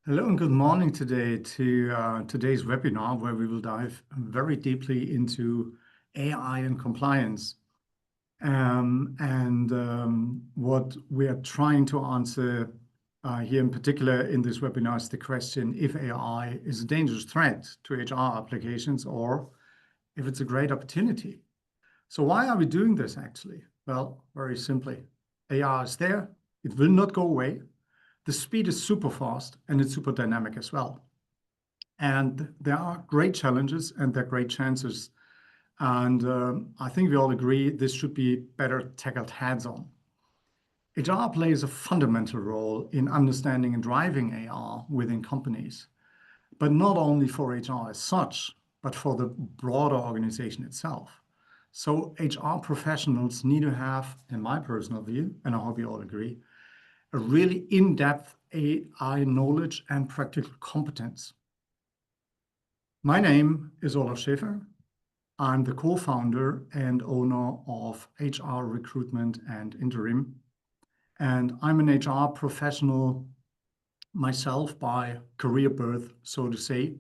Hello and good morning today to today's webinar where we will dive very deeply into AI and compliance. What we are trying to answer here in particular in this webinar is the question if AI is a dangerous threat to HR applications or if it's a great opportunity. So why are we doing this actually? Well, very simply, AI is there, it will not go away. The speed is super fast and it's super dynamic as well. And there are great challenges and there are great chances. And I think we all agree this should be better tackled heads-on. HR plays a fundamental role in understanding and driving AI within companies, but not only for HR as such, but for the broader organization itself. So HR professionals need to have, in my personal view, and I hope you all agree, a really in-depth AI knowledge and practical competence. My name is Olaf Schäfer. I'm the co-founder and owner of HR Recruitment and Interim. And I'm an HR professional myself by career birth, so to say.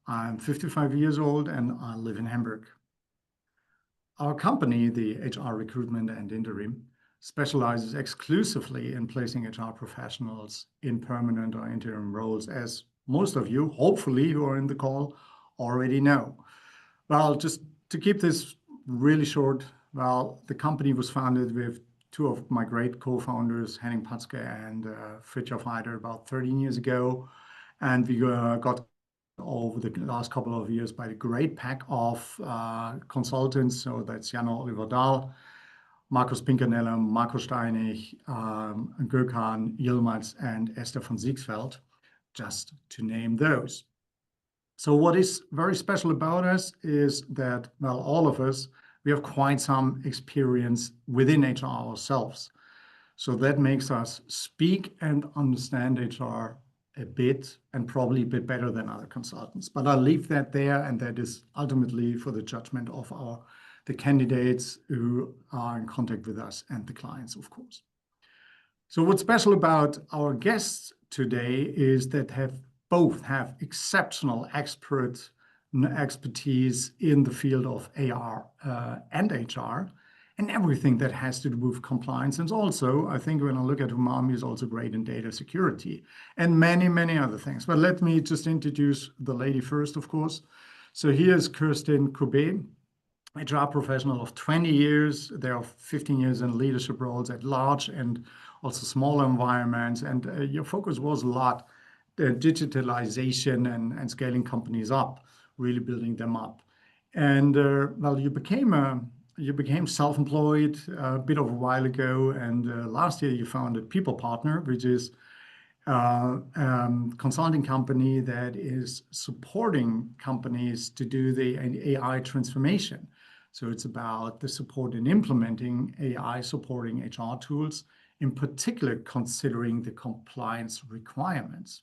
I'm 55 years old and I live in Hamburg. Our company, the HR Recruitment and Interim, specializes exclusively in placing HR professionals in permanent or interim roles, as most of you, hopefully, who are in the call already know. Well, just to keep this really short, well, the company was founded with two of my great co-founders, Henning Patzke and Fritjof Heider, about 13 years ago. And we got over the last couple of years by a great pack of consultants. So that's Jan Oliver Dahl, Markus Pinkernelle, Marco Steinig, Gökhan Yilmaz, and Esther von Siegsfeld, just to name those. So what is very special about us is that, well, all of us, we have quite some experience within HR ourselves. So that makes us speak and understand HR a bit and probably a bit better than other consultants. But I'll leave that there, and that is ultimately for the judgment of the candidates who are in contact with us and the clients, of course. So what's special about our guests today is that both have exceptional expertise in the field of AR and HR and everything that has to do with compliance. And also, I think when I look at Humam, he's also great in data security and many, many other things. But let me just introduce the lady first, of course. So here's Kirsten Kubé, HR professional of 20 years. There are 15 years in leadership roles at large and also smaller environments. And your focus was a lot digitalization and scaling companies up, really building them up. And well, you became self-employed a bit of a while ago. And last year you founded People Partner, which is consulting company that is supporting companies to do the AI transformation. So it's about the support in implementing AI supporting HR tools, in particular considering the compliance requirements.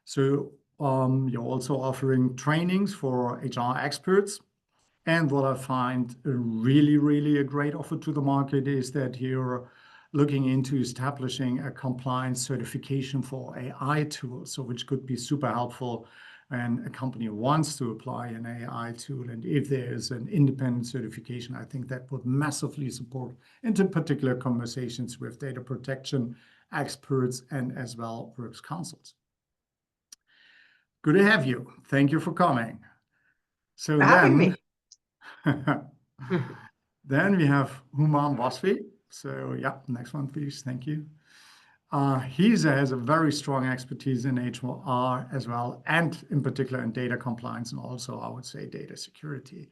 So you're also offering trainings for HR experts. And what I find really a great offer to the market is that you're looking into establishing a compliance certification for AI tools, so which could be super helpful when a company wants to apply an AI tool. And if there is an independent certification, I think that would massively support into particular conversations with data protection experts and as well works councils. Good to have you. Thank you for coming. So for having me. Then we have Humam Wasfi. So yeah, next one, please. Thank you. He has a very strong expertise in HR as well, and in particular in data compliance and also, I would say, data security.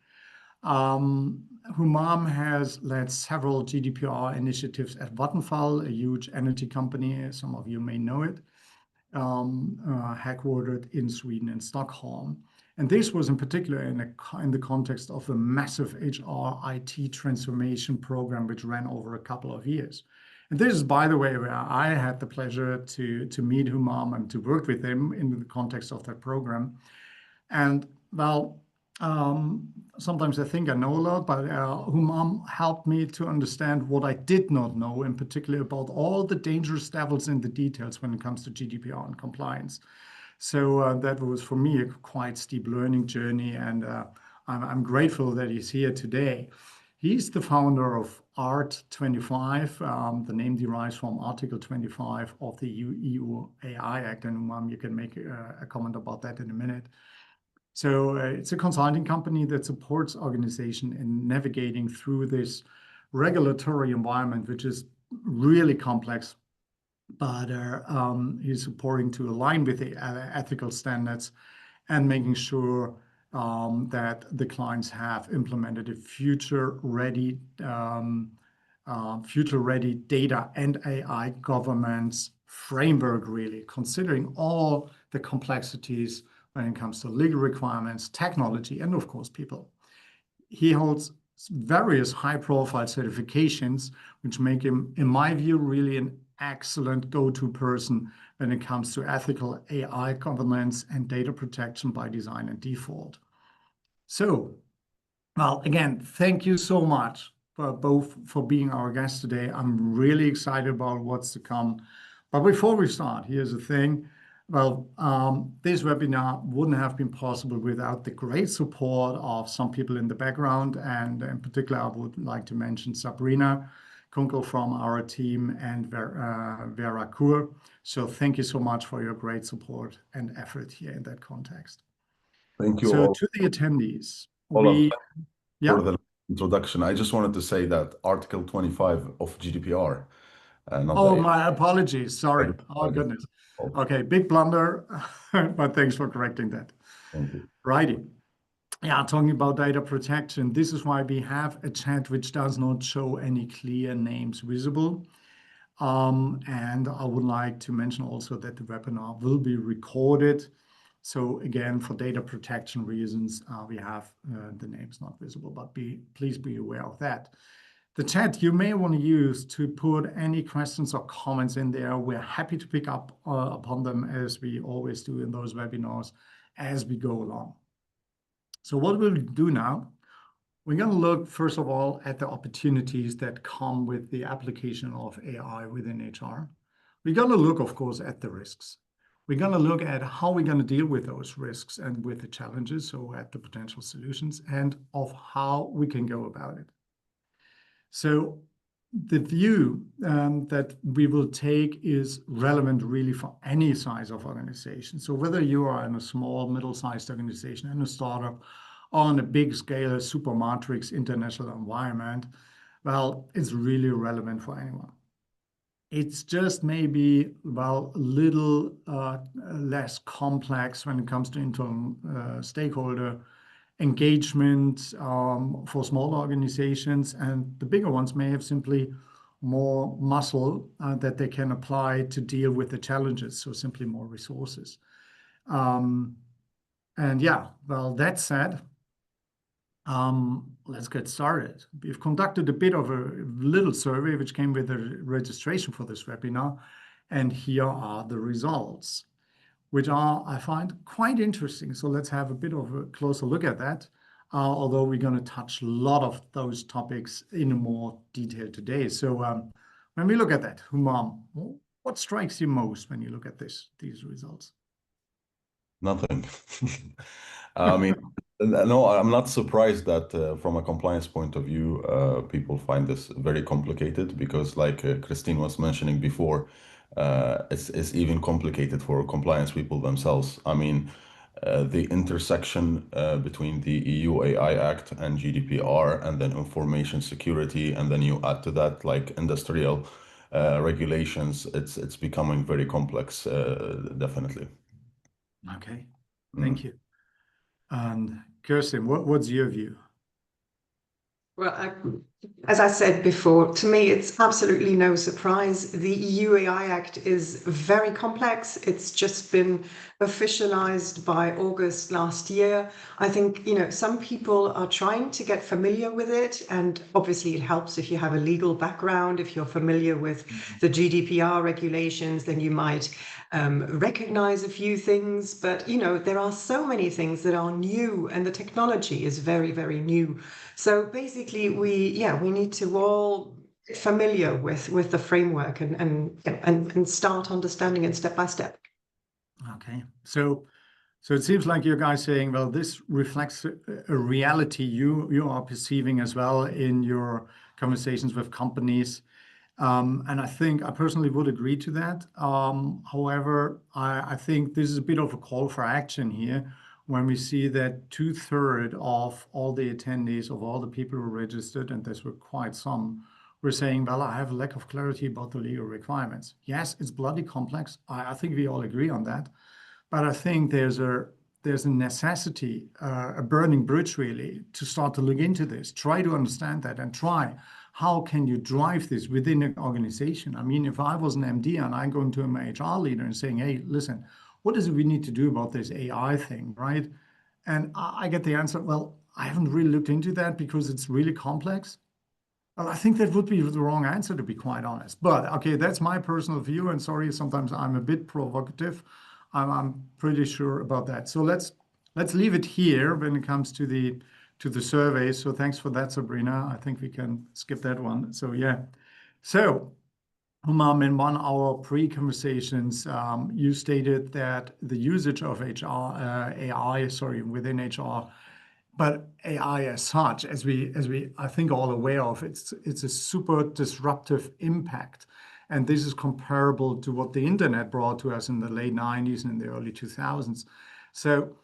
Humam has led several GDPR initiatives at Vattenfall, a huge energy company. Some of you may know it, headquartered in Sweden and Stockholm. And this was in particular in the context of a massive HR IT transformation program, which ran over a couple of years. And this is, by the way, where I had the pleasure to meet Humam and to work with him in the context of that program. And well, sometimes I think I know a lot, but Humam helped me to understand what I did not know, in particular about all the dangerous devils in the details when it comes to GDPR and compliance. So that was for me a quite steep learning journey, and I'm grateful that he's here today. He's the founder of ART25. The name derives from Article 25 of the EU AI Act, and you can make a comment about that in a minute. So it's a consulting company that supports organization in navigating through this regulatory environment, which is really complex, but he's supporting to align with the ethical standards and making sure that the clients have implemented a future-ready data and AI governance framework, really, considering all the complexities when it comes to legal requirements, technology, and of course, people. He holds various high-profile certifications, which make him, in my view, really an excellent go-to person when it comes to ethical AI governance and data protection by design and default. So, well, again, thank you so much for both for being our guest today. I'm really excited about what's to come. But before we start, here's the thing. Well, this webinar wouldn't have been possible without the great support of some people in the background. And in particular, I would like to mention Sabrina Kunkel from our team and Vera Kur. So thank you so much for your great support and effort here in that context. Thank you so all. To the attendees, For the introduction, I just wanted to say that Article 25 of GDPR. My apologies. Sorry. Oh, goodness. Okay, big blunder, but thanks for correcting that. Thank you. Righty. Yeah, talking about data protection, this is why we have a chat which does not show any clear names visible. And I would like to mention also that the webinar will be recorded. So again, for data protection reasons, we have the names not visible, but please be aware of that. The chat you may want to use to put any questions or comments in there. We're happy to pick up upon them, as we always do in those webinars as we go along. So what we'll do now, we're going to look, first of all, at the opportunities that come with the application of AI within HR. We're going to look, of course, at the risks. We're going to look at how we're going to deal with those risks and with the challenges, so at the potential solutions, and of how we can go about it. So the view that we will take is relevant really for any size of organization. So whether you are in a small, middle-sized organization, in a startup, or on a big scale, super matrix international environment, well, it's really relevant for anyone. It's just maybe, well, a little less complex when it comes to internal stakeholder engagement for small organizations, and the bigger ones may have simply more muscle that they can apply to deal with the challenges, so simply more resources. And yeah, well, that said, let's get started. We've conducted a bit of a little survey which came with the registration for this webinar, and here are the results, which are, I find, quite interesting. So let's have a bit of a closer look at that, although we're going to touch a lot of those topics in more detail today. So when we look at that, Humam, what strikes you most when you look at these results? Nothing. I mean, no, I'm not surprised that from a compliance point of view, people find this very complicated because, like Christine was mentioning before, it's even complicated for compliance people themselves. I mean, the intersection between the EU AI Act and GDPR, and then information security, and then you add to that like industrial regulations, it's becoming very complex, definitely. Okay, thank you. And Kirsten, what's your view? Well, as I said before, to me, it's absolutely no surprise. The EU AI Act is very complex. It's just been officialized by August last year. I think, some people are trying to get familiar with it. And obviously, it helps if you have a legal background. If you're familiar with the GDPR regulations, then you might recognize a few things. But, there are so many things that are new, and the technology is very, very new. So basically, we need to all get familiar with the framework and start understanding it step by step. Okay. So it seems like you guys saying, well, this reflects a reality you are perceiving as well in your conversations with companies. And I think I personally would agree to that. However, I think this is a bit of a call for action here when we see that 2/3 of all the attendees, of all the people who registered, and there's were quite some, were saying, well, I have a lack of clarity about the legal requirements. Yes, it's bloody complex. I think we all agree on that. But I think there's a necessity, a burning bridge really, to start to look into this, try to understand that, and try how can you drive this within an organization. I mean, if I was an MD and I'm going to my HR leader and saying, hey, listen, what is it we need to do about this AI thing, right? And I get the answer, well, I haven't really looked into that because it's really complex. Well, I think that would be the wrong answer, to be quite honest. But okay, that's my personal view, and sorry, sometimes I'm a bit provocative. I'm pretty sure about that. So let's leave it here when it comes to the survey. So thanks for that, Sabrina. I think we can skip that one. So yeah. So Humam, in one of our pre-conversations, you stated that the usage of AI, within HR, but AI as such, as we I think all aware of, it's a super disruptive impact. And this is comparable to what the internet brought to us in the late 90s and the early 2000s. So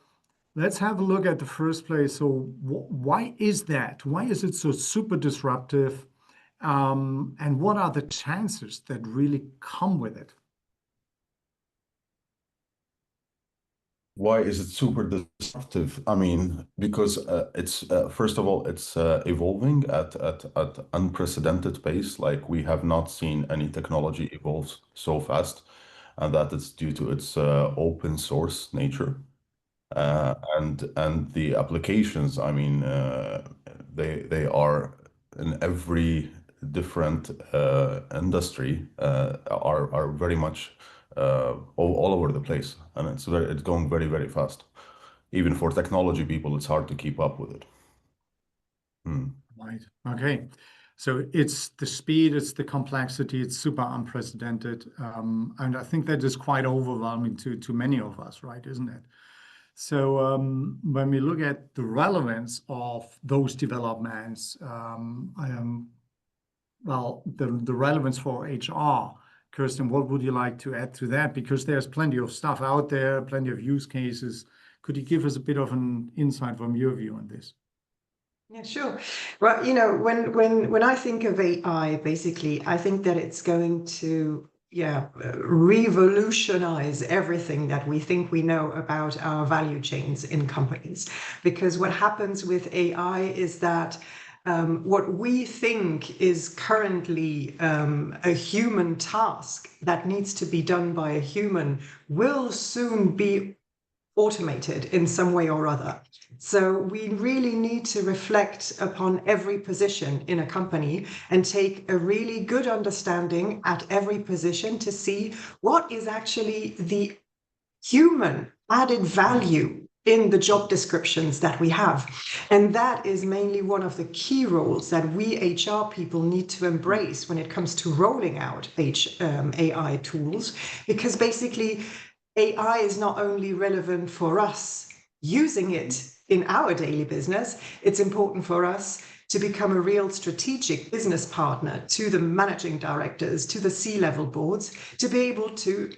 let's have a look at the first place. So why is that? Why is it so super disruptive? And what are the chances that really come with it? Why is it super disruptive? I mean, because it's first of all, it's evolving at unprecedented pace. Like we have not seen any technology evolve so fast, and that is due to its open source nature. And the applications, I mean, they are in every different industry are very much all over the place, and it's going very, very fast. Even for technology people, it's hard to keep up with it. Right. Okay. So it's the speed, it's the complexity, it's super unprecedented. And I think that is quite overwhelming to many of us, right? Isn't it? So when we look at the relevance of those developments, well, the relevance for HR, Kirsten, what would you like to add to that? Because there's plenty of stuff out there, plenty of use cases. Could you give us a bit of an insight from your view on this? Yeah, sure. Well, when I think of AI, basically, I think that it's going to revolutionize everything that we think we know about our value chains in companies. Because what happens with AI is that what we think is currently a human task that needs to be done by a human will soon be automated in some way or other. So we really need to reflect upon every position in a company and take a really good understanding at every position to see what is actually the human added value in the job descriptions that we have. And that is mainly one of the key roles that we HR people need to embrace when it comes to rolling out AI tools, because basically AI is not only relevant for us using it in our daily business, it's important for us to become a real strategic business partner to the managing directors, to the C-level boards, to be able to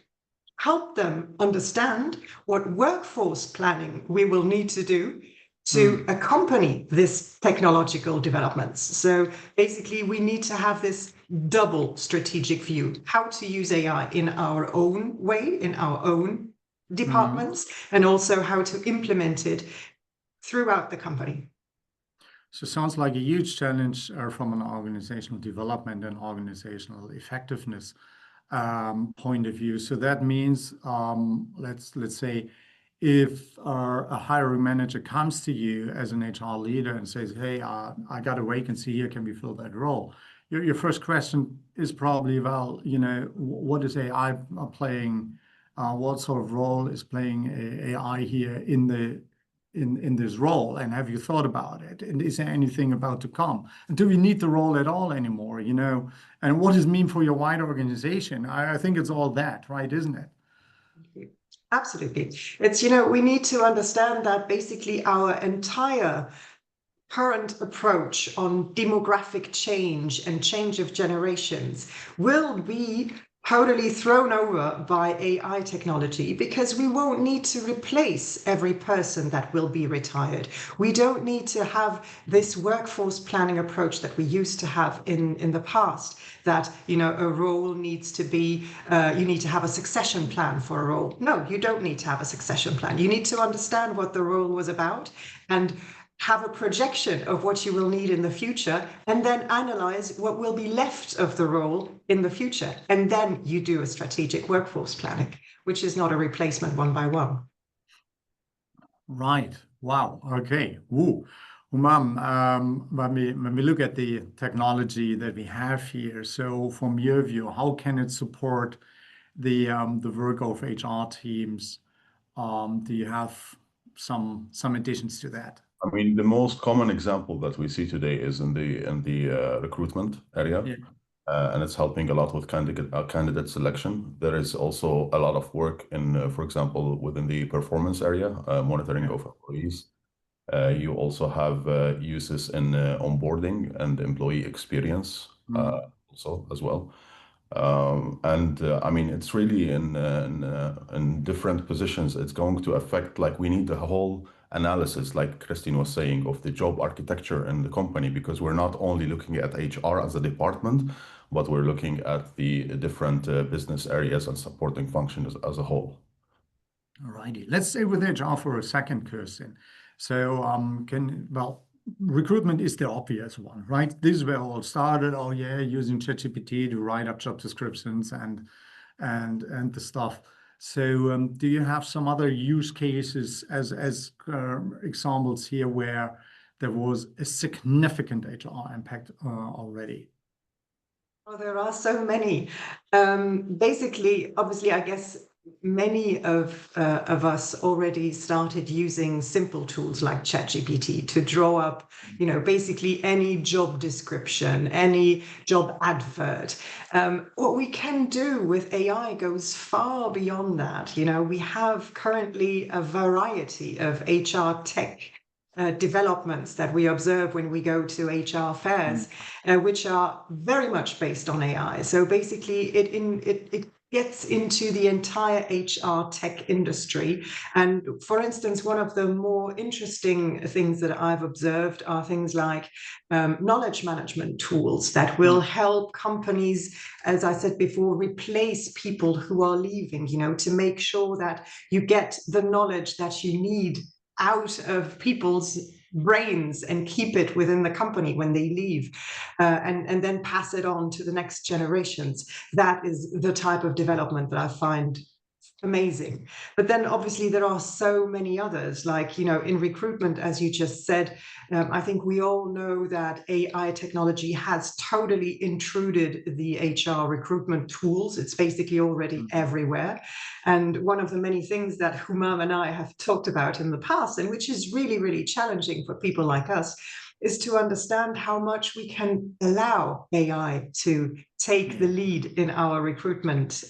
help them understand what workforce planning we will need to do to accompany this technological developments. So basically, we need to have this double strategic view, how to use AI in our own way, in our own departments, and also how to implement it throughout the company. So it sounds like a huge challenge from an organizational development and organizational effectiveness point of view. So that means, let's say, if a hiring manager comes to you as an HR leader and says, "Hey, I got a vacancy here. Can we fill that role?" Your first question is probably, well, what is AI playing? What sort of role is playing AI here in this role? And have you thought about it? And is there anything about to come? And do we need the role at all anymore? And what does it mean for your wider organization? I think it's all that, right? Isn't it? Absolutely. It's, we need to understand that basically our entire current approach on demographic change and change of generations will be totally thrown over by AI technology, because we won't need to replace every person that will be retired. We don't need to have this workforce planning approach that we used to have in the past, that, a role needs to be, you need to have a succession plan for a role. No, you don't need to have a succession plan. You need to understand what the role was about and have a projection of what you will need in the future, and then analyze what will be left of the role in the future. And then you do a strategic workforce planning, which is not a replacement one by one. Right. Wow. Okay. Woo. Umam, when we look at the technology that we have here, so from your view, how can it support the work of HR teams? Do you have some additions to that? I mean, the most common example that we see today is in the recruitment area, Yeah. and it's helping a lot with candidate selection. There is also a lot of work in, for example, within the performance area, monitoring Yeah. of employees. You also have uses in onboarding and employee experience also as well. I mean, it's really in different positions. It's going to affect, like, we need the whole analysis, like Christine was saying, of the job architecture in the company, because we're not only looking at HR as a department, but we're looking at the different business areas and supporting functions as a whole. All righty. Let's stay with HR for a second, Kirsten. So, recruitment is the obvious one, right? This is where it all started. Oh yeah, using ChatGPT to write up job descriptions and the stuff. So, do you have some other use cases as examples here where there was a significant HR impact already? Oh, there are so many. Basically, obviously, I guess many of us already started using simple tools like ChatGPT to draw up, basically any job description, any job advert. What we can do with AI goes far beyond that. We have currently a variety of HR tech developments that we observe when we go to HR fairs, which are very much based on AI. So basically, it gets into the entire HR tech industry. And for instance, one of the more interesting things that I've observed are things like knowledge management tools that will help companies, as I said before, replace people who are leaving, to make sure that you get the knowledge that you need out of people's brains and keep it within the company when they leave, and then pass it on to the next generations. That is the type of development that I find amazing. But then obviously there are so many others, like, in recruitment, as you just said, I think we all know that AI technology has totally intruded the HR recruitment tools. It's basically already everywhere. And one of the many things that Humam and I have talked about in the past, and which is really, really challenging for people like us, is to understand how much we can allow AI to take the lead in our recruitment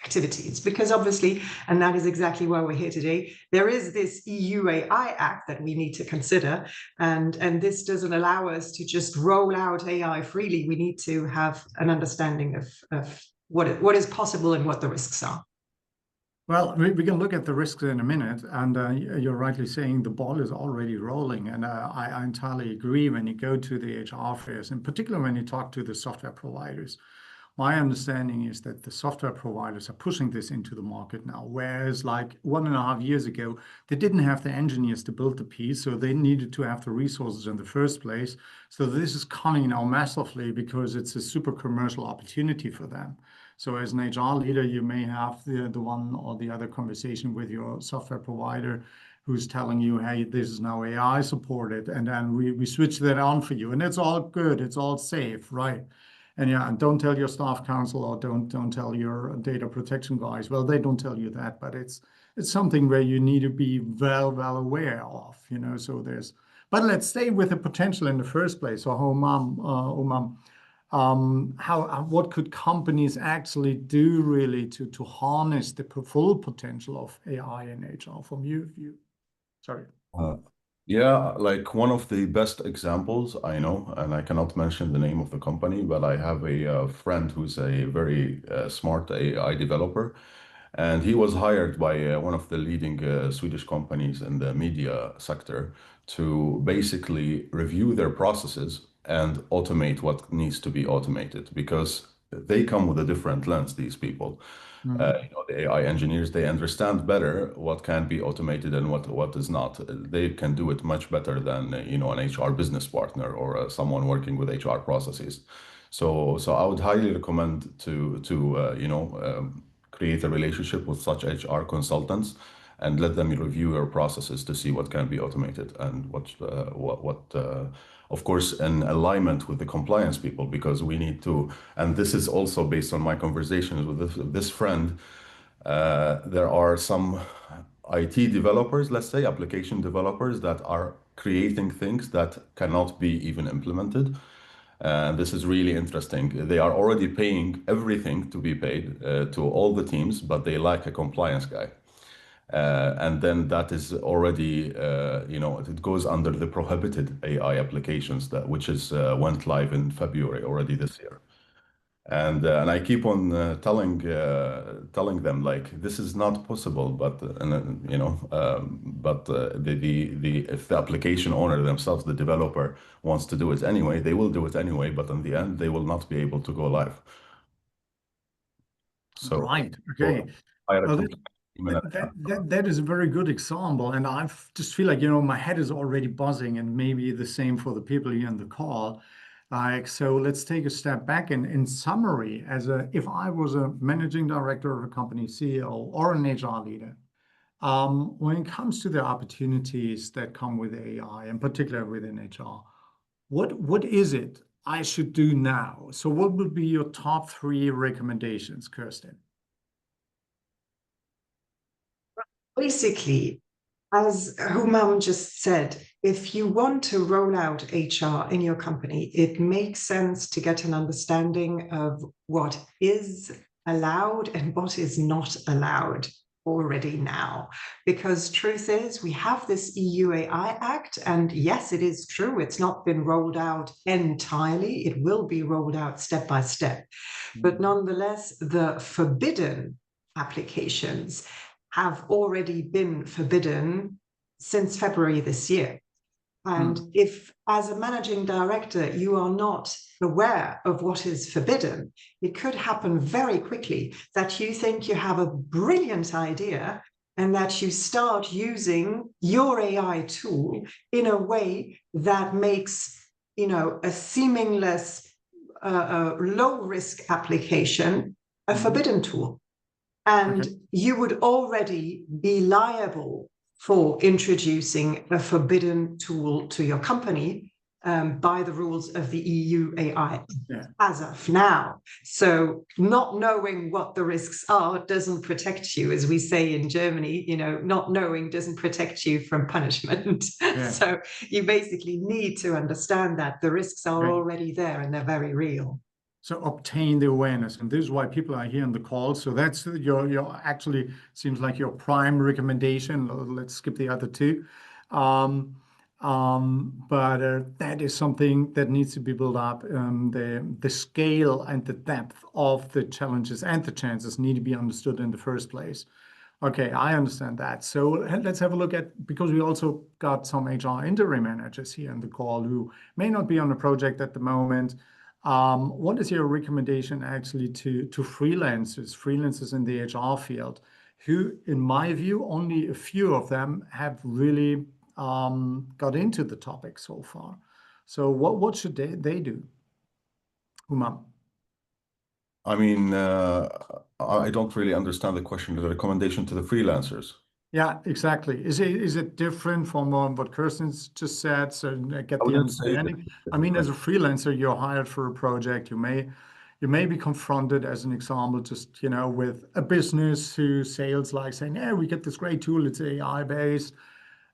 activities, because obviously, and that is exactly why we're here today, there is this EU AI Act that we need to consider, and this doesn't allow us to just roll out AI freely. We need to have an understanding of what is possible and what the risks are. Well, we can look at the risks in a minute, and you're rightly saying the ball is already rolling, and I entirely agree. When you go to the HR fairs, in particular when you talk to the software providers, my understanding is that the software providers are pushing this into the market now, whereas like 1.5 years ago, they didn't have the engineers to build the piece, so they needed to have the resources in the first place. So this is coming now massively because it's a super commercial opportunity for them. So as an HR leader, you may have the one or the other conversation with your software provider who's telling you, hey, this is now AI supported, and then we switch that on for you, and it's all good, it's all safe, right? And yeah, and don't tell your staff counsel or don't tell your data protection guys. Well, they don't tell you that, but it's something where you need to be well aware of, So but let's stay with the potential in the first place. So Umam, What could companies actually do really to harness the full potential of AI in HR from your view? Sorry. Yeah, like one of the best examples I know, and I cannot mention the name of the company, but I have a friend who's a very smart AI developer, and he was hired by one of the leading Swedish companies in the media sector to basically review their processes and automate what needs to be automated because they come with a different lens, these people. The AI engineers, they understand better what can be automated and what is not. They can do it much better than an HR business partner or someone working with HR processes. So I would highly recommend to create a relationship with such HR consultants and let them review your processes to see what can be automated and of course, in alignment with the compliance people, because we need to, and this is also based on my conversations with this friend, there are some IT developers, let's say, application developers that are creating things that cannot be even implemented. And this is really interesting. They are already paying everything to be paid to all the teams, but they lack a compliance guy. And then that is already, it goes under the prohibited AI applications which went live in February already this year. And I keep on telling them like this is not possible, but if the application owner themselves, the developer, wants to do it anyway, they will do it anyway. But in the end, they will not be able to go live. So Right. Okay. hire a Well, compliance team that is a very good example, and I just feel like my head is already buzzing, and maybe the same for the people here in the call. Like, so let's take a step back and in summary, if I was a managing director of a company, CEO, or an HR leader, when it comes to the opportunities that come with AI, in particular within HR, what is it I should do now? So what would be your top 3 recommendations, Kirsten? Basically, as Humam just said, if you want to roll out HR in your company, it makes sense to get an understanding of what is allowed and what is not allowed already now. Because truth is, we have this EU AI Act, and yes, it is true, it's not been rolled out entirely. It will be rolled out step by step. But nonetheless, the forbidden applications have already been forbidden since February this year. And if, as a managing director, you are not aware of what is forbidden, it could happen very quickly that you think you have a brilliant idea and that you start using your AI tool in a way that makes, a seamless, low-risk application a forbidden tool. And you would already be liable for introducing a forbidden tool to your company by the rules of the EU AI as of now. So not knowing what the risks are doesn't protect you, as we say in Germany, not knowing doesn't protect you from punishment. So you basically need to understand that the risks are already there and they're very real. So obtain the awareness, and this is why people are here on the call. So that's your actually seems like your prime recommendation. Let's skip the other 2. But that is something that needs to be built up. The scale and the depth of the challenges and the chances need to be understood in the first place. Okay, I understand that. So let's have a look at, because we also got some HR interim managers here in the call who may not be on a project at the moment. What is your recommendation actually to freelancers in the HR field, who, in my view, only a few of them have really got into the topic so far? So what should they do? Humam. I mean, I don't really understand the question. The recommendation to the freelancers. Yeah, exactly. Is it different from what Kirsten's just said? So I get the understanding. I mean, as a freelancer, you're hired for a project. You may be confronted, as an example, just with a business who sales like saying, "Yeah, we get this great tool. It's AI based.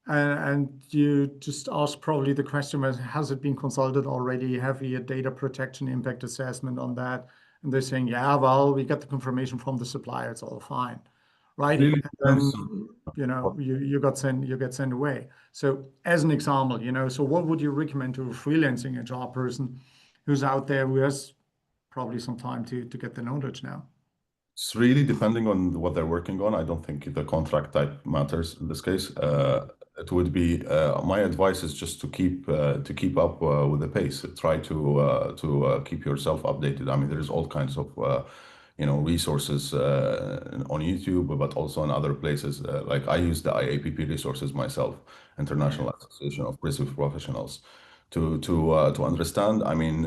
and you just ask probably the question, has it been consulted already? Have we a data protection impact assessment on that? And they're saying, yeah, well, we got the confirmation from the supplier, it's all fine, right? Really And depends then, what you get sent away. So as an example, so what would you recommend to a freelancing HR person who's out there who has probably some time to get the knowledge now? it's really depending on what they're working on. I don't think the contract type matters in this case. It would be my advice is just to keep up with the pace. Try to keep yourself updated. I mean, there's all kinds of resources on YouTube, but also on other places. Like I use the IAPP resources myself, Yeah. International Association of Privacy Professionals, to understand. I mean,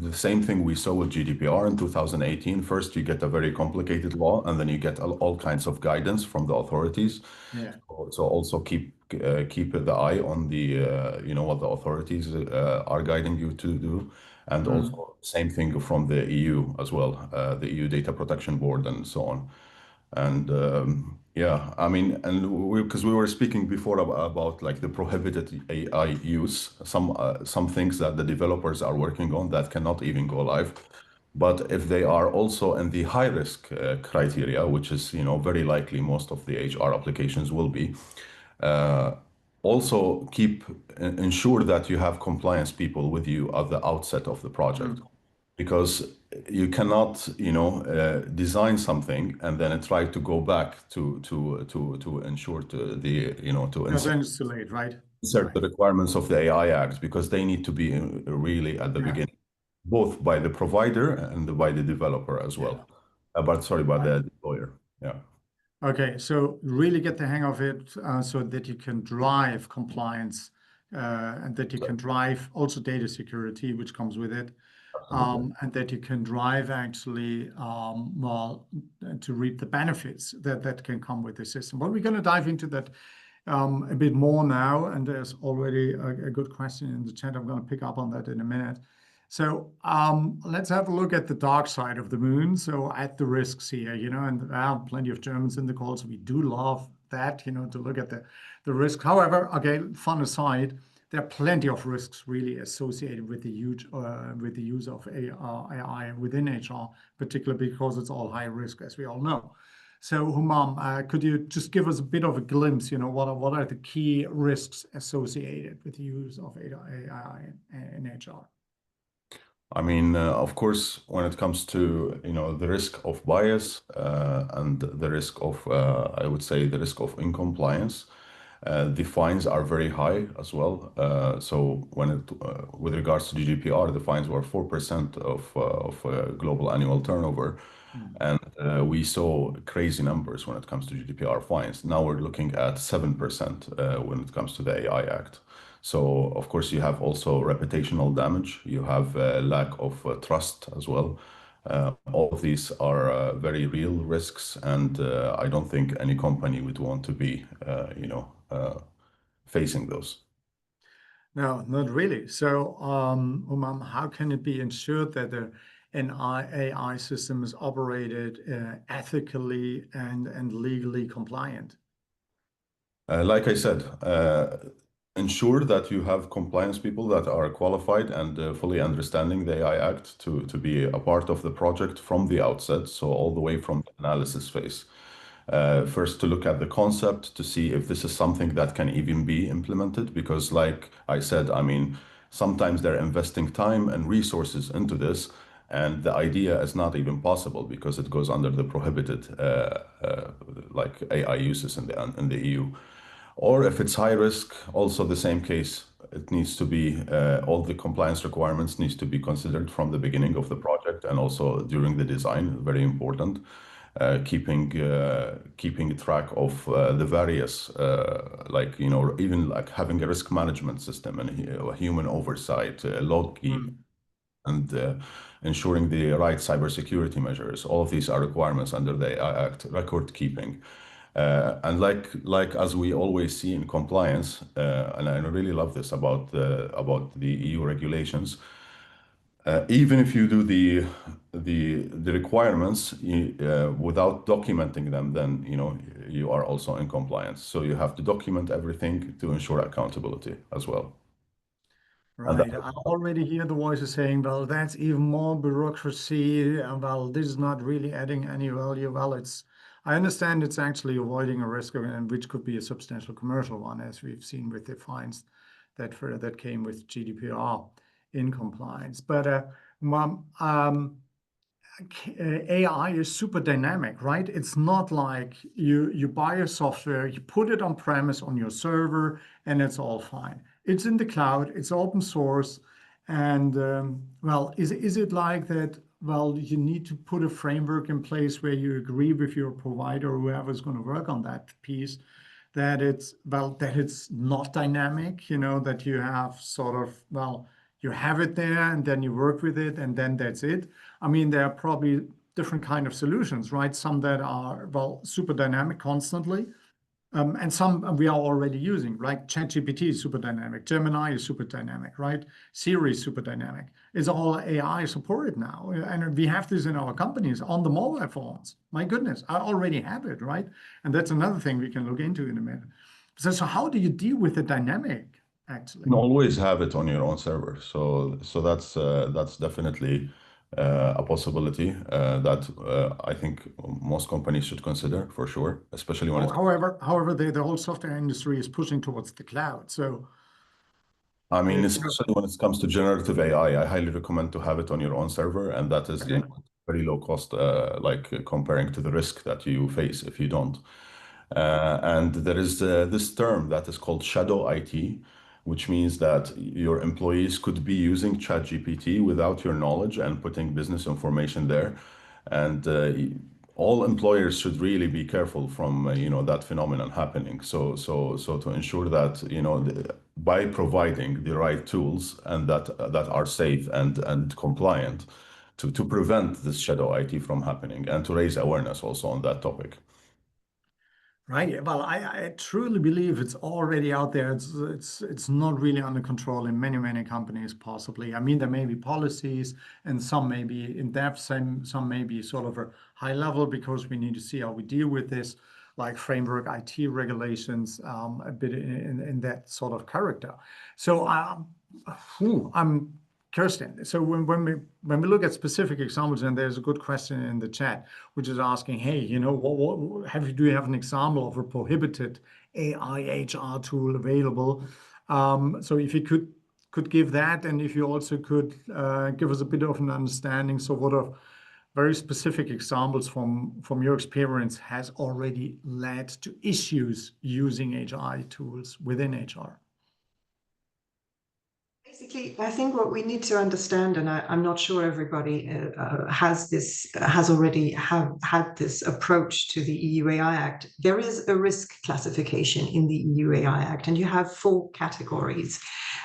the same thing we saw with GDPR in 2018. First, you get a very complicated law, and then you get all kinds of guidance from the authorities. Yeah. So also keep the eye on the what the authorities are guiding you to do, and Mm. also same thing from the EU as well, the EU Data Protection Board and so on. And yeah, I mean, and because we were speaking before about like the prohibited AI use, some things that the developers are working on that cannot even go live. But if they are also in the high risk criteria, which is very likely most of the HR applications will be, uh, also ensure that you have compliance people with you at the outset of the project, Mm. because you cannot design something and then try to go back to ensure to the to No, then it's too late, right? insert Right. the requirements of the AI Act, because they need to be really at the Yeah. beginning, both by the provider and by the developer as Yeah. well. But sorry, by Right. the deployer. Yeah. Okay, so really get the hang of it so that you can drive compliance and that you can drive also data security, which comes with it, Absolutely. and that you can drive actually, well, to reap the benefits that can come with the system. But we're going to dive into that a bit more now, and there's already a good question in the chat. I'm going to pick up on that in a minute. So let's have a look at the dark side of the moon. So at the risks here, and there are plenty of Germans in the call, so we do love that, to look at the risk. However, okay, fun aside, there are plenty of risks really associated with the use of AI within HR, particularly because it's all high risk, as we all know. So, Humam, could you just give us a bit of a glimpse? What are the key risks associated with the use of AI in HR? I mean, of course, when it comes to the risk of bias and the risk of, I would say, the risk of incompliance, the fines are very high as well. So with regards to GDPR, the fines were 4% of global annual turnover, Mm. and we saw crazy numbers when it comes to GDPR fines. Now we're looking at 7% when it comes to the AI Act. So of course you have also reputational damage. You have lack of trust as well. All of these are very real risks, and I don't think any company would want to be, facing those. No, not really. So, Umam, how can it be ensured that an AI system is operated ethically and legally compliant? Like I said, ensure that you have compliance people that are qualified and fully understanding the AI Act to be a part of the project from the outset, so all the way from the analysis phase. First, to look at the concept to see if this is something that can even be implemented, because, like I said, I mean, sometimes they're investing time and resources into this, and the idea is not even possible because it goes under the prohibited like AI uses in the EU. Or if it's high risk, also the same case. It needs to be all the compliance requirements needs to be considered from the beginning of the project and also during the design. Very important. Keeping track of the various like even like having a risk management system and human oversight, log keep, Mm. and ensuring the right cybersecurity measures. All of these are requirements under the AI Act. Record keeping. And like as we always see in compliance, and I really love this about the EU regulations. Even if you do the requirements without documenting them, then you are also in compliance. So you have to document everything to ensure accountability as well. Right. I already hear the voices saying, well, that's even more bureaucracy. Well, this is not really adding any value. Well, I understand it's actually avoiding a risk, and which could be a substantial commercial one, as we've seen with the fines that came with GDPR in compliance. But AI is super dynamic, right? It's not like you buy a software, you put it on premise on your server, and it's all fine. It's in the cloud, it's open source, and well, is it like that? Well, you need to put a framework in place where you agree with your provider, or whoever's going to work on that piece, that it's not dynamic, that you have sort of, well, you have it there and then you work with it and then that's it. I mean, there are probably different kind of solutions, right? Some that are, well, super dynamic constantly, and some we are already using, like ChatGPT is super dynamic, Gemini is super dynamic, right? Siri is super dynamic. It's all AI supported now. And we have this in our companies on the mobile phones. My goodness, I already have it, right? And that's another thing we can look into in a minute. So how do you deal with the dynamic, actually? You can always have it on your own server. So that's definitely a possibility that I think most companies should consider for sure, especially when However, the whole software industry is pushing towards the cloud. So, I mean, especially when it comes to generative AI, I highly recommend to have it on your own server, and that is okay. very low cost, like comparing to the risk that you face if you don't. And there is this term that is called shadow IT, which means that your employees could be using ChatGPT without your knowledge and putting business information there. And all employers should really be careful from that phenomenon happening. So to ensure that by providing the right tools and that are safe and compliant to prevent this shadow IT from happening and to raise awareness also on that topic. Right. Well, I truly believe it's already out there. It's not really under control in many companies, possibly. I mean, there may be policies, and some may be in depth, some may be sort of a high level because we need to see how we deal with this, like framework IT regulations, a bit in that sort of character. So I'm Kirsten. So when we look at specific examples, and there's a good question in the chat, which is asking, hey, do you have an example of a prohibited AI HR tool available? So if you could give that, and if you also could give us a bit of an understanding, so what are very specific examples from your experience has already led to issues using AI tools within HR? Basically, I think what we need to understand, and I'm not sure everybody has already had this approach to the EU AI Act. There is a risk classification in the EU AI Act, and you have 4 categories.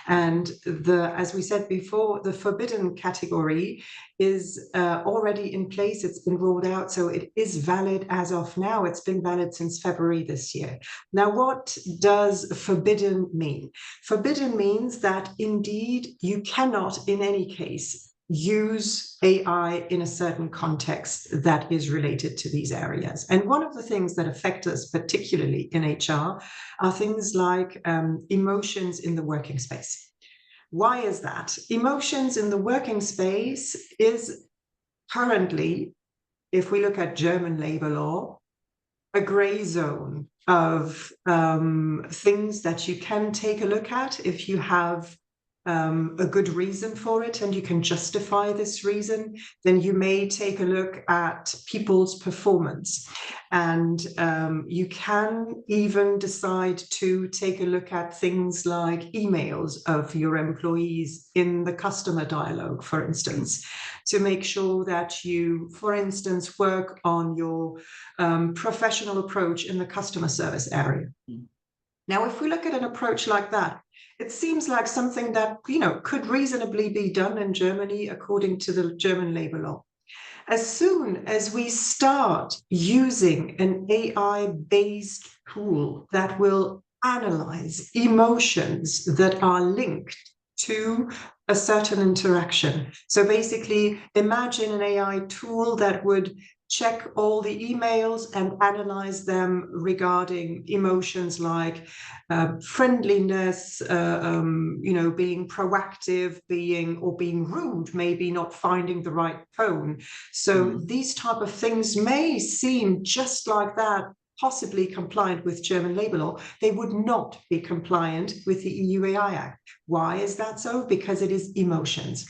And as we said before, the forbidden category is already in place. It's been rolled out, so it is valid as of now. It's been valid since February this year. Now, what does forbidden mean? Forbidden means that indeed you cannot, in any case, use AI in a certain context that is related to these areas. And one of the things that affect us, particularly in HR, are things like emotions in the working space. Why is that? Emotions in the working space is currently, if we look at German labor law, a gray zone of things that you can take a look at if you have a good reason for it and you can justify this reason. Then you may take a look at people's performance, and you can even decide to take a look at things like emails of your employees in the customer dialogue, for instance, to make sure that you, for instance, work on your professional approach in the customer service area. Now, if we look at an approach like that, it seems like something that, could reasonably be done in Germany according to the German labor law. As soon as we start using an AI-based tool that will analyze emotions that are linked to a certain interaction. So basically, imagine an AI tool that would check all the emails and analyze them regarding emotions like friendliness, being proactive, being rude, maybe not finding the right tone. So these type of things may seem just like that, possibly compliant with German labor law. They would not be compliant with the EU AI Act. Why is that so? Because it is emotions.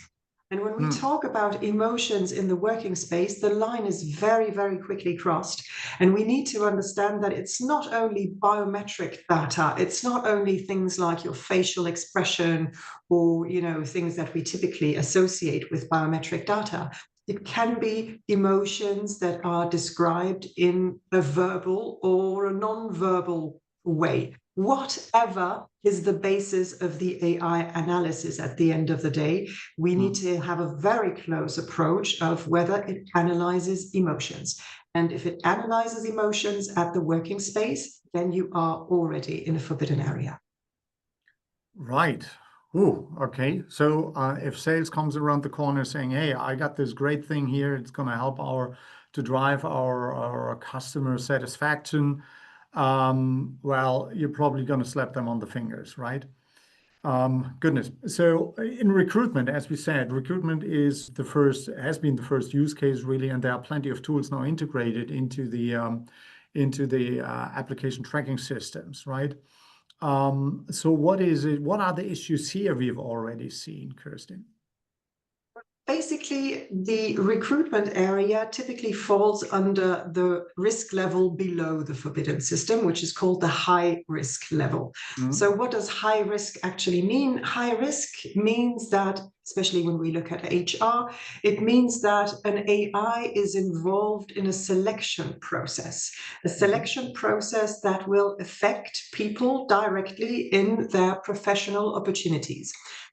And when we talk about emotions in the working space, the line is very, very quickly crossed. And we need to understand that it's not only biometric data, it's not only things like your facial expression or, things that we typically associate with biometric data. It can be emotions that are described in a verbal or a non-verbal way. Whatever is the basis of the AI analysis at the end of the day, we need to have a very close approach of whether it analyzes emotions. And if it analyzes emotions at the working space, then you are already in a forbidden area. Right. Ooh, okay. So if sales comes around the corner saying, hey, I got this great thing here, it's going to help to drive our customer satisfaction, well, you're probably going to slap them on the fingers, right? Goodness. So in recruitment, as we said, recruitment has been the first use case really, and there are plenty of tools now integrated into the application tracking systems, right? So what are the issues here we've already seen, Kirsten? Basically, the recruitment area typically falls under the risk level below the forbidden system, which is called the high risk level. So what does high risk actually mean? High risk means that, especially when we look at HR, it means that an AI is involved in a selection process that will affect people directly in their professional opportunities.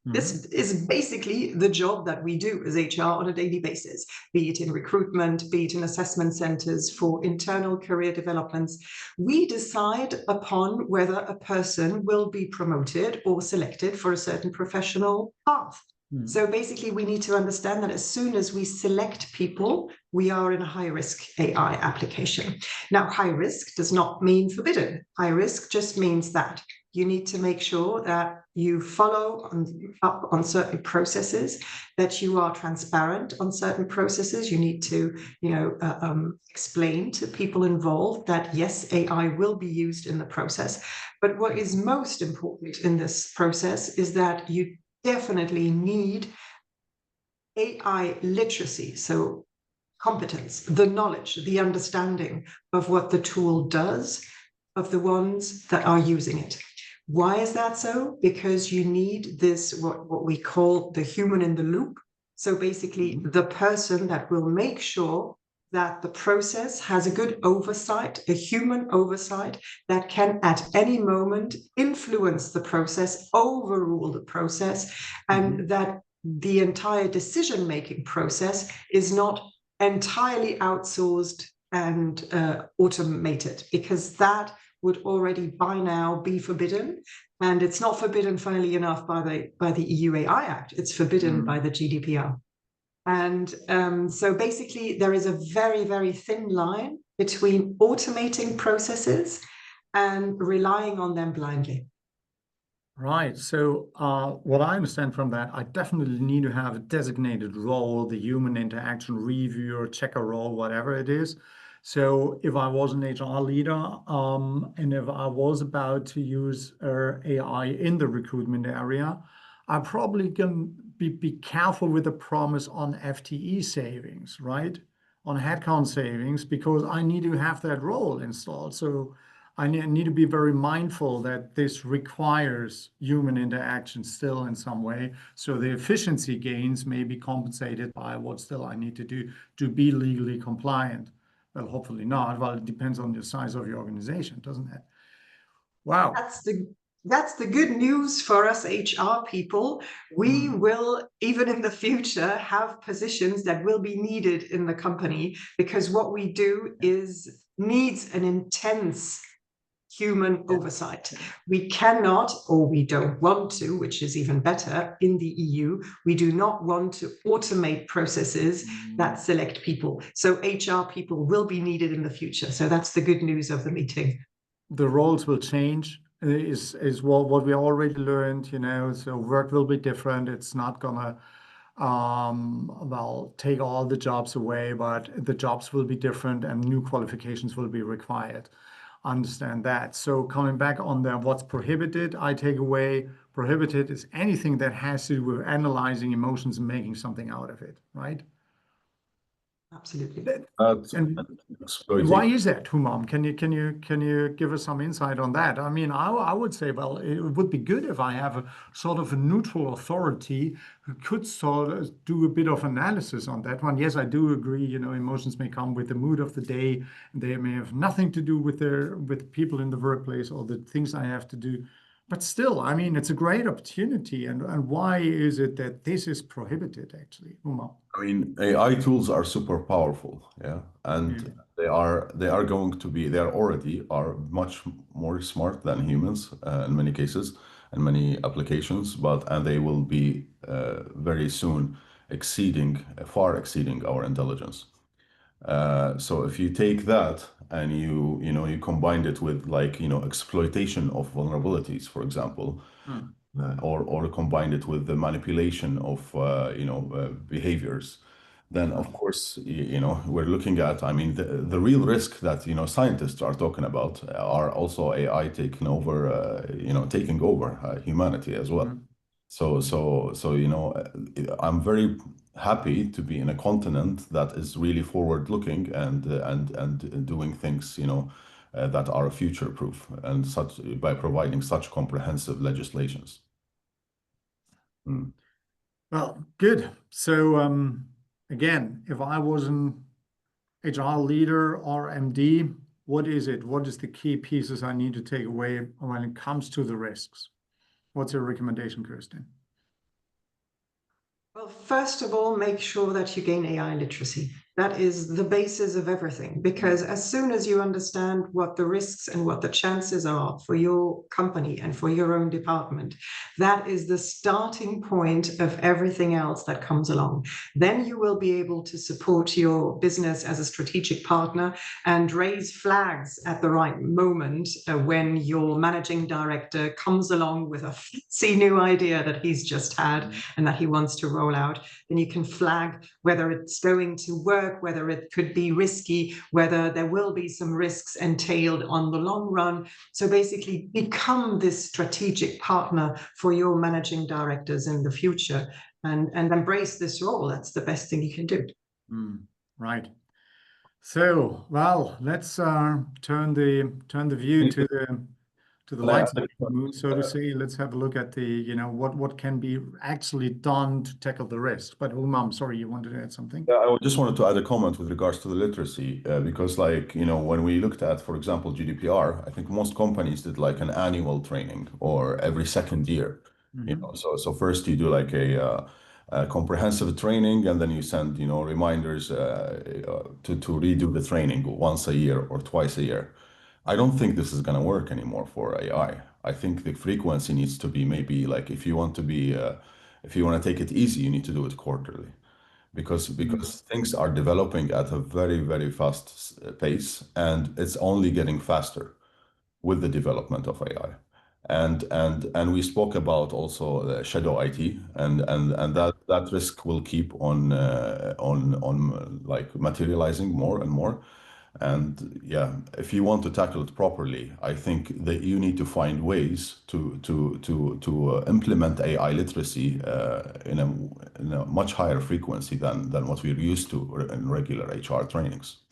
This is basically the job that we do as HR on a daily basis, be it in recruitment, be it in assessment centers for internal career developments. We decide upon whether a person will be promoted or selected for a certain professional path. So basically, we need to understand that as soon as we select people, we are in a high-risk AI application. Now, high risk does not mean forbidden. High risk just means that you need to make sure that you follow up on certain processes, that you are transparent on certain processes. You need to, explain to people involved that yes, AI will be used in the process. But what is most important in this process is that you definitely need AI literacy, so competence, the knowledge, the understanding of what the tool does, of the ones that are using it. Why is that so? Because you need this, what we call the human in the loop. So basically the person that will make sure that the process has a good oversight, a human oversight that can at any moment influence the process, overrule the process, and that the entire decision-making process is not entirely outsourced and automated, because that would already by now be forbidden. And it's not forbidden, funnily enough, by the EU AI Act. It's forbidden by the GDPR. And so basically, there is a very, very thin line between automating processes and relying on them blindly. Right. So what I understand from that, I definitely need to have a designated role, the human interaction reviewer, checker role, whatever it is. So if I was an HR leader and if I was about to use AI in the recruitment area, I probably can be careful with the promise on FTE savings, right? On headcount savings, because I need to have that role installed. So I need to be very mindful that this requires human interaction still in some way. So the efficiency gains may be compensated by what still I need to do to be legally compliant. Well, hopefully not. Well, it depends on the size of your organization, doesn't it? Wow. That's the good news for us HR people. We will, even in the future, have positions that will be needed in the company, because what we do needs an intense human oversight. We cannot, or we don't want to, which is even better in the EU, we do not want to automate processes that select people. So HR people will be needed in the future. So that's the good news of the meeting. The roles will change is what we already learned, so work will be different. It's not gonna take all the jobs away, but the jobs will be different and new qualifications will be required. Understand that. So coming back on what's prohibited, I take away prohibited is anything that has to do with analyzing emotions and making something out of it, right? Absolutely. And why is that, Humam? Can you give us some insight on that? I mean, I would say, well, it would be good if I have a sort of a neutral authority who could sort of do a bit of analysis on that one. Yes, I do agree. Emotions may come with the mood of the day, and they may have nothing to do with people in the workplace or the things I have to do. But still, I mean, it's a great opportunity. And why is it that this is prohibited, actually, Humam? I mean, AI tools are super powerful, yeah, and they are already much more smart than humans in many cases and many applications, and they will be very soon far exceeding our intelligence. So if you take that and you combine it with exploitation of vulnerabilities, for example, or combine it with the manipulation of behaviors, then of course we're looking at, I mean, the real risk that scientists are talking about are also AI taking over humanity as well. So I'm very happy to be in a continent that is really forward looking and doing things that are future proof and such by providing such comprehensive legislations. Well, good. So again, if I was an HR leader or MD, what is it? What is the key pieces I need to take away when it comes to the risks? What's your recommendation, Kirsten? Well, first of all, make sure that you gain AI literacy. That is the basis of everything, because as soon as you understand what the risks and what the chances are for your company and for your own department, that is the starting point of everything else that comes along. Then you will be able to support your business as a strategic partner and raise flags at the right moment when your managing director comes along with a fancy new idea that he's just had and that he wants to roll out. Then you can flag whether it's going to work, whether it could be risky, whether there will be some risks entailed on the long run. So basically become this strategic partner for your managing directors in the future and embrace this role. That's the best thing you can do. Right. So, well, let's turn the view to the light side of the moon, so to say. Let's have a look at what can be actually done to tackle the risk. But Umam, sorry, you wanted to add something? Yeah, I just wanted to add a comment with regards to the literacy, because when we looked at, for example, GDPR, I think most companies did like an annual training or every second year. So first you do like a comprehensive training, and then you send reminders to redo the training once a year or twice a year. I don't think this is going to work anymore for AI. I think the frequency needs to be maybe like if you want to take it easy, you need to do it quarterly, because things are developing at a very, very fast pace, and it's only getting faster with the development of AI. And we spoke about also the shadow IT, and that risk will keep on like materializing more and more. And yeah, if you want to tackle it properly, I think that you need to find ways to implement AI literacy in a much higher frequency than what we're used to in regular HR trainings.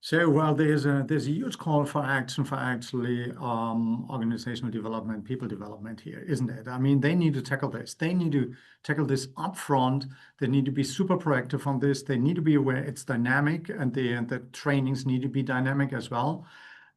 So, well, there's a huge call for action for actually organizational development, people development here, isn't it? I mean, they need to tackle this. They need to tackle this upfront. They need to be super proactive on this. They need to be aware it's dynamic, and the trainings need to be dynamic as well.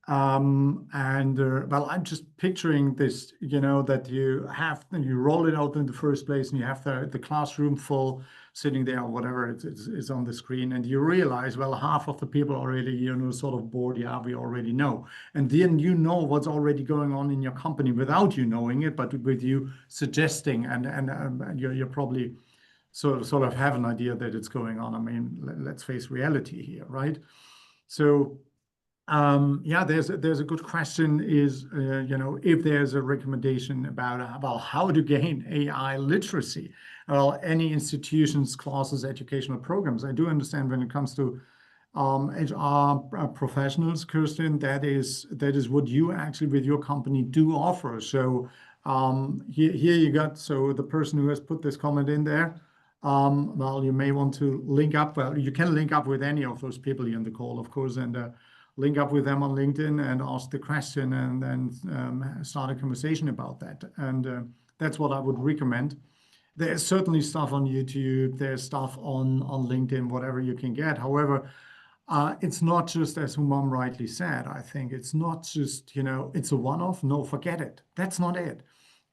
Well, I'm just picturing this, that you roll it out in the first place, and you have the classroom full. sitting there or whatever is on the screen, and you realize, well, half of the people already, sort of bored. Yeah, we already know. And then you know what's already going on in your company without you knowing it, but with you suggesting, and you're probably sort of have an idea that it's going on. I mean, let's face reality here, right? So yeah, there's a good question is, if there's a recommendation about how to gain AI literacy, well, any institutions, classes, educational programs. I do understand when it comes to HR professionals, Kirsten, that is what you actually with your company do offer. So here you got, so the person who has put this comment in there, well, you may want to link up. Well, you can link up with any of those people in the call, of course, and link up with them on LinkedIn and ask the question, and then start a conversation about that. And that's what I would recommend. There's certainly stuff on YouTube, there's stuff on LinkedIn, whatever you can get. However, it's not just, as Humam rightly said, I think it's not just, it's a one-off. No, forget it. That's not it.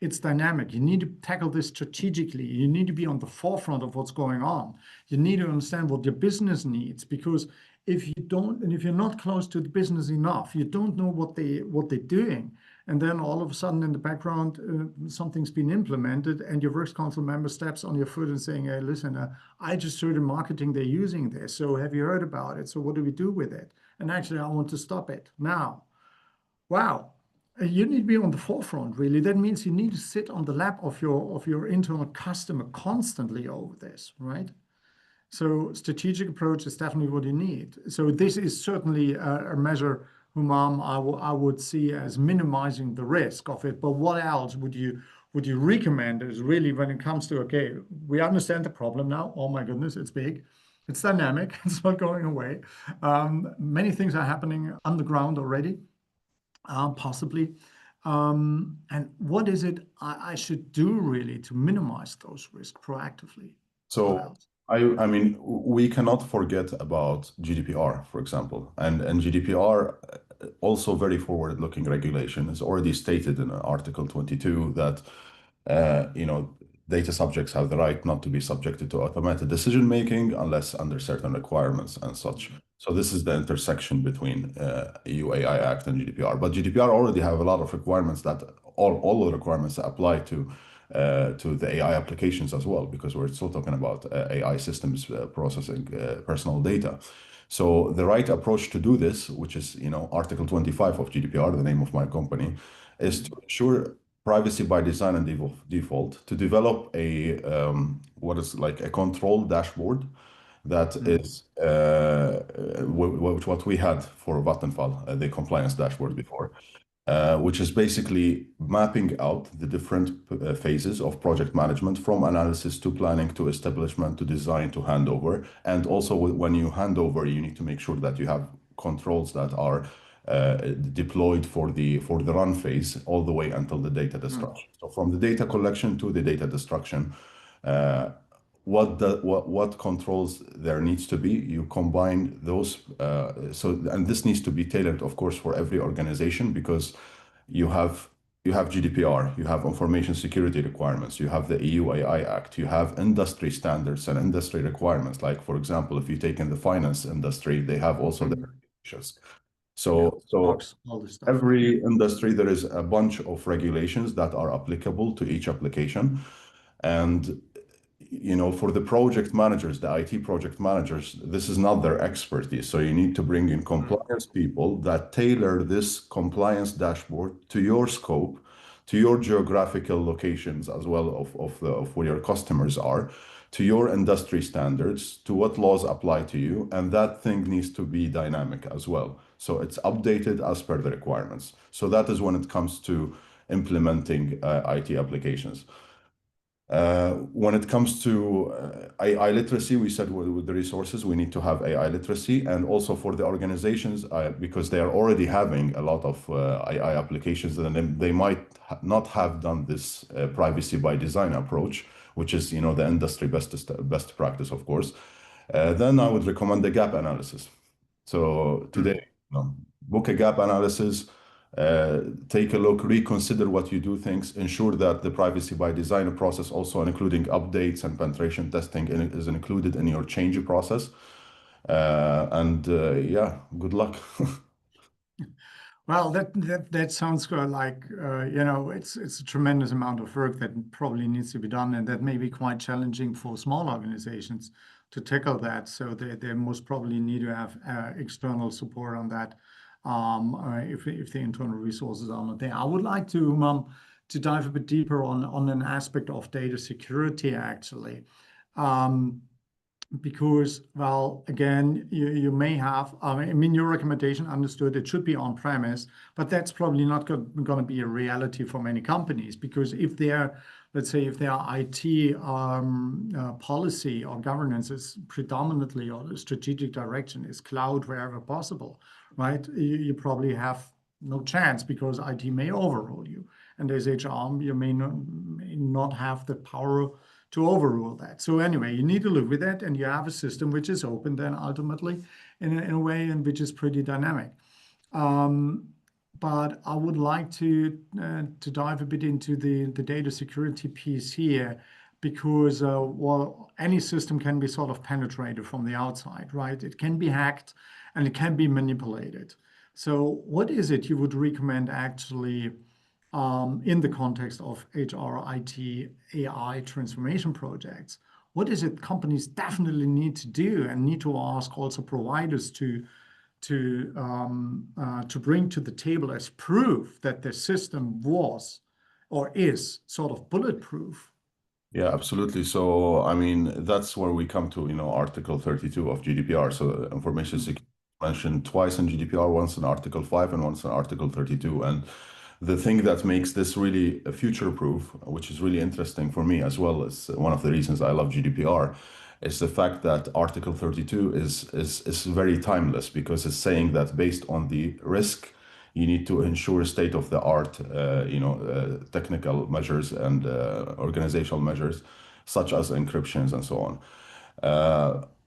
It's dynamic. You need to tackle this strategically. You need to be on the forefront of what's going on. You need to understand what your business needs, because if you don't, and if you're not close to the business enough, you don't know what they're doing. And then all of a sudden in the background, something's been implemented, and your works council member steps on your foot and saying, hey, listen, I just heard in marketing they're using this. So have you heard about it? So what do we do with it? And actually, I want to stop it now. Wow. You need to be on the forefront, really. That means you need to sit on the lap of your internal customer constantly over this, right? So strategic approach is definitely what you need. So this is certainly a measure, Humam, I would see as minimizing the risk of it. But what else would you recommend is really when it comes to, okay, we understand the problem now. Oh my goodness, it's big. It's dynamic. It's not going away. Many things are happening on the ground already. Possibly. And what is it I should do really to minimize those risks proactively? So I mean, we cannot forget about GDPR, for example, and GDPR, also very forward-looking regulation, is already stated in Article 22 that data subjects have the right not to be subjected to automated decision making unless under certain requirements and such. So this is the intersection between EU AI Act and GDPR. But GDPR already have a lot of requirements that all the requirements apply to the AI applications as well, because we're still talking about AI systems processing personal data. So the right approach to do this, which is Article 25 of GDPR, the name of my company, is to ensure privacy by design and default, to develop a what is like a control dashboard that is what we had for Vattenfall, the compliance dashboard before, which is basically mapping out the different phases of project management, from analysis to planning to establishment to design to handover. And also when you hand over, you need to make sure that you have controls that are deployed for the run phase all the way until the data destruction. So from the data collection to the data destruction, what controls there needs to be, you combine those. And this needs to be tailored, of course, for every organization, because you have GDPR, you have information security requirements, you have the EU AI Act, you have industry standards and industry requirements. Like, for example, if you take in the finance industry, they have also the regulations. So every industry, there is a bunch of regulations that are applicable to each application. And for the project managers, the IT project managers, this is not their expertise. So you need to bring in compliance people that tailor this compliance dashboard to your scope, to your geographical locations as well of where your customers are, to your industry standards, to what laws apply to you. And that thing needs to be dynamic as well. So it's updated as per the requirements. So that is when it comes to implementing IT applications. When it comes to AI literacy, we said with the resources, we need to have AI literacy, and also for the organizations, because they are already having a lot of AI applications, and they might not have done this privacy by design approach, which is the industry best practice, of course. Then I would recommend the gap analysis. So today, book a gap analysis. take a look, reconsider what you do things, ensure that the privacy by design process, also including updates and penetration testing, is included in your change process. Yeah, good luck. Well, that sounds good. Like it's a tremendous amount of work that probably needs to be done, and that may be quite challenging for small organizations to tackle that. So they most probably need to have external support on that if the internal resources are not there. I would like to dive a bit deeper on an aspect of data security actually. Because, well, again, you may have, I mean, your recommendation understood it should be on premise, but that's probably not going to be a reality for many companies because if their, let's say, if their IT policy or governance is predominantly or the strategic direction is cloud wherever possible, right? You probably have no chance because IT may overrule you. And as HR, you may not have the power to overrule that. So anyway, you need to live with that, and you have a system which is open then ultimately in a way and which is pretty dynamic. But I would like to dive a bit into the data security piece here because well, any system can be sort of penetrated from the outside, right? It can be hacked and it can be manipulated. So what is it you would recommend actually in the context of HR, IT, AI transformation projects? What is it companies definitely need to do and need to ask also providers to bring to the table as proof that the system was or is sort of bulletproof? Yeah, absolutely. So, I mean, that's where we come to, Article 32 of GDPR. So, information security mentioned twice in GDPR, once in Article 5 and once in Article 32. And the thing that makes this really a future-proof, which is really interesting for me as well as one of the reasons I love GDPR, is the fact that Article 32 is very timeless because it's saying that based on the risk, you need to ensure state-of-the-art, technical measures and organizational measures, such as encryptions and so on.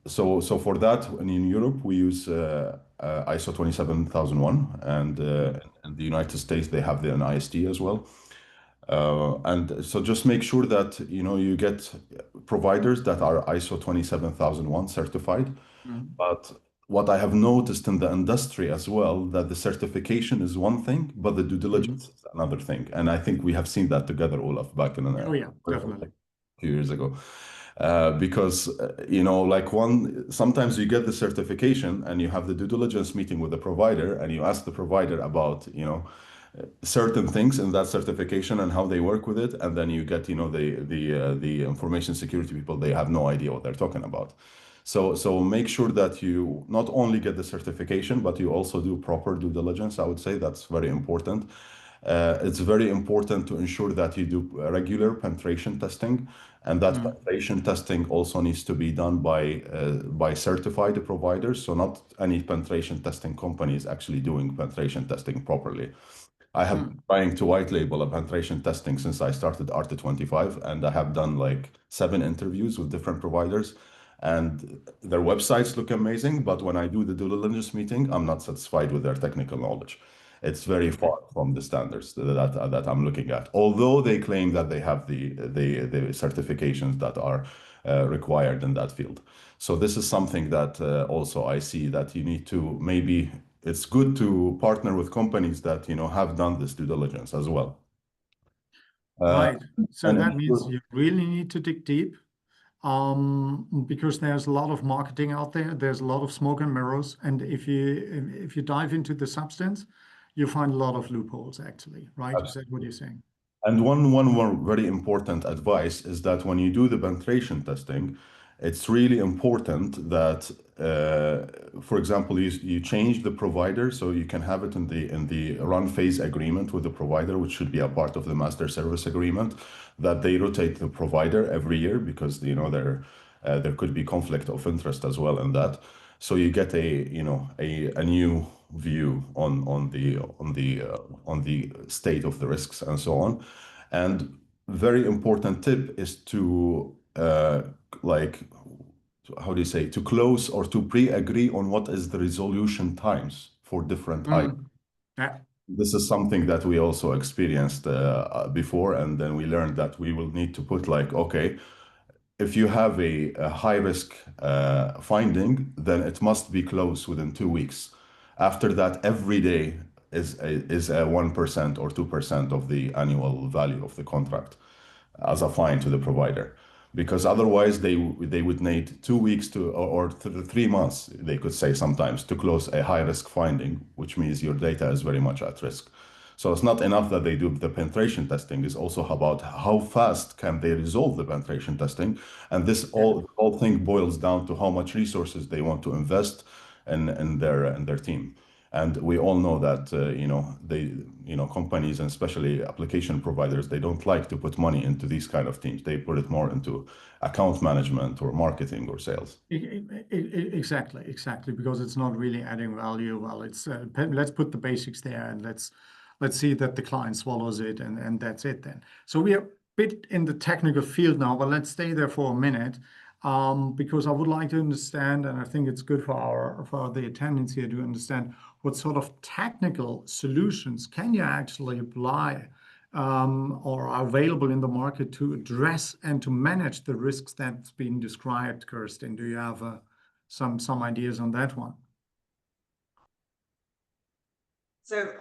So for that, in Europe, we use ISO 27001, and in the United States, they have an IST as well. And so just make sure that you get providers that are ISO 27001 certified. But what I have noticed in the industry as well, that the certification is one thing, but the due diligence is another thing. And I think we have seen that together, Olaf, back in Oh yeah, definitely. a few years ago. Because sometimes you get the certification and you have the due diligence meeting with the provider and you ask the provider about certain things in that certification and how they work with it, and then you get the information security people, they have no idea what they're talking about. So make sure that you not only get the certification, but you also do proper due diligence. I would say that's very important. It's very important to ensure that you do regular penetration testing, and that penetration testing also needs to be done by certified providers. So not any penetration testing company is actually doing penetration testing properly. I have been trying to white label a penetration testing since I started Arte25, and I have done like 7 interviews with different providers, and their websites look amazing. But when I do the due diligence meeting, I'm not satisfied with their technical knowledge. It's very far from the standards that I'm looking at. Although they claim that they have the certifications that are required in that field. So this is something that also I see that you need to maybe. It's good to partner with companies that have done this due diligence as well. Right. So And that means you really need to dig deep because there's a lot of marketing out there. There's a lot of smoke and mirrors. And if you dive into the substance, you find a lot of loopholes actually, right? Is that what you're saying? And one more very important advice is that when you do the penetration testing, it's really important that, for example, you change the provider so you can have it in the run phase agreement with the provider, which should be a part of the master service agreement, that they rotate the provider every year because there could be conflict of interest as well in that. So you get a new view on the state of the risks and so on. And very important tip is to how do you say, to close or to pre-agree on what is the resolution times for different items. Yeah. this is something that we also experienced before, and then we learned that we will need to put like, okay, if you have a high risk finding, then it must be closed within 2 weeks. After that, every day is a 1% or 2% of the annual value of the contract as a fine to the provider, because otherwise they would need 2 weeks to or 3 months, they could say sometimes, to close a high risk finding, which means your data is very much at risk. So it's not enough that they do the penetration testing. It's also about how fast can they resolve the penetration testing, and this all thing boils down to how much resources they want to invest in their team. And we all know that companies, and especially application providers, they don't like to put money into these kind of teams. They put it more into account management or marketing or sales. Exactly, because it's not really adding value. Well, it's let's put the basics there, and let's see that the client swallows it, and that's it then. So we are a bit in the technical field now, but let's stay there for a minute, because I would like to understand, and I think it's good for the attendance here to understand what sort of technical solutions can you actually apply or are available in the market to address and to manage the risks that's been described, Kirsten. Do you have some ideas on that one? So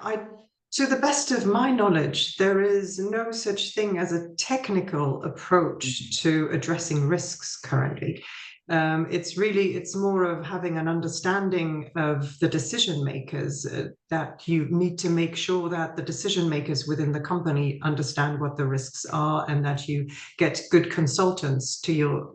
to the best of my knowledge, there is no such thing as a technical approach to addressing risks currently. It's more of having an understanding of the decision makers, that you need to make sure that the decision makers within the company understand what the risks are, and that you get good consultants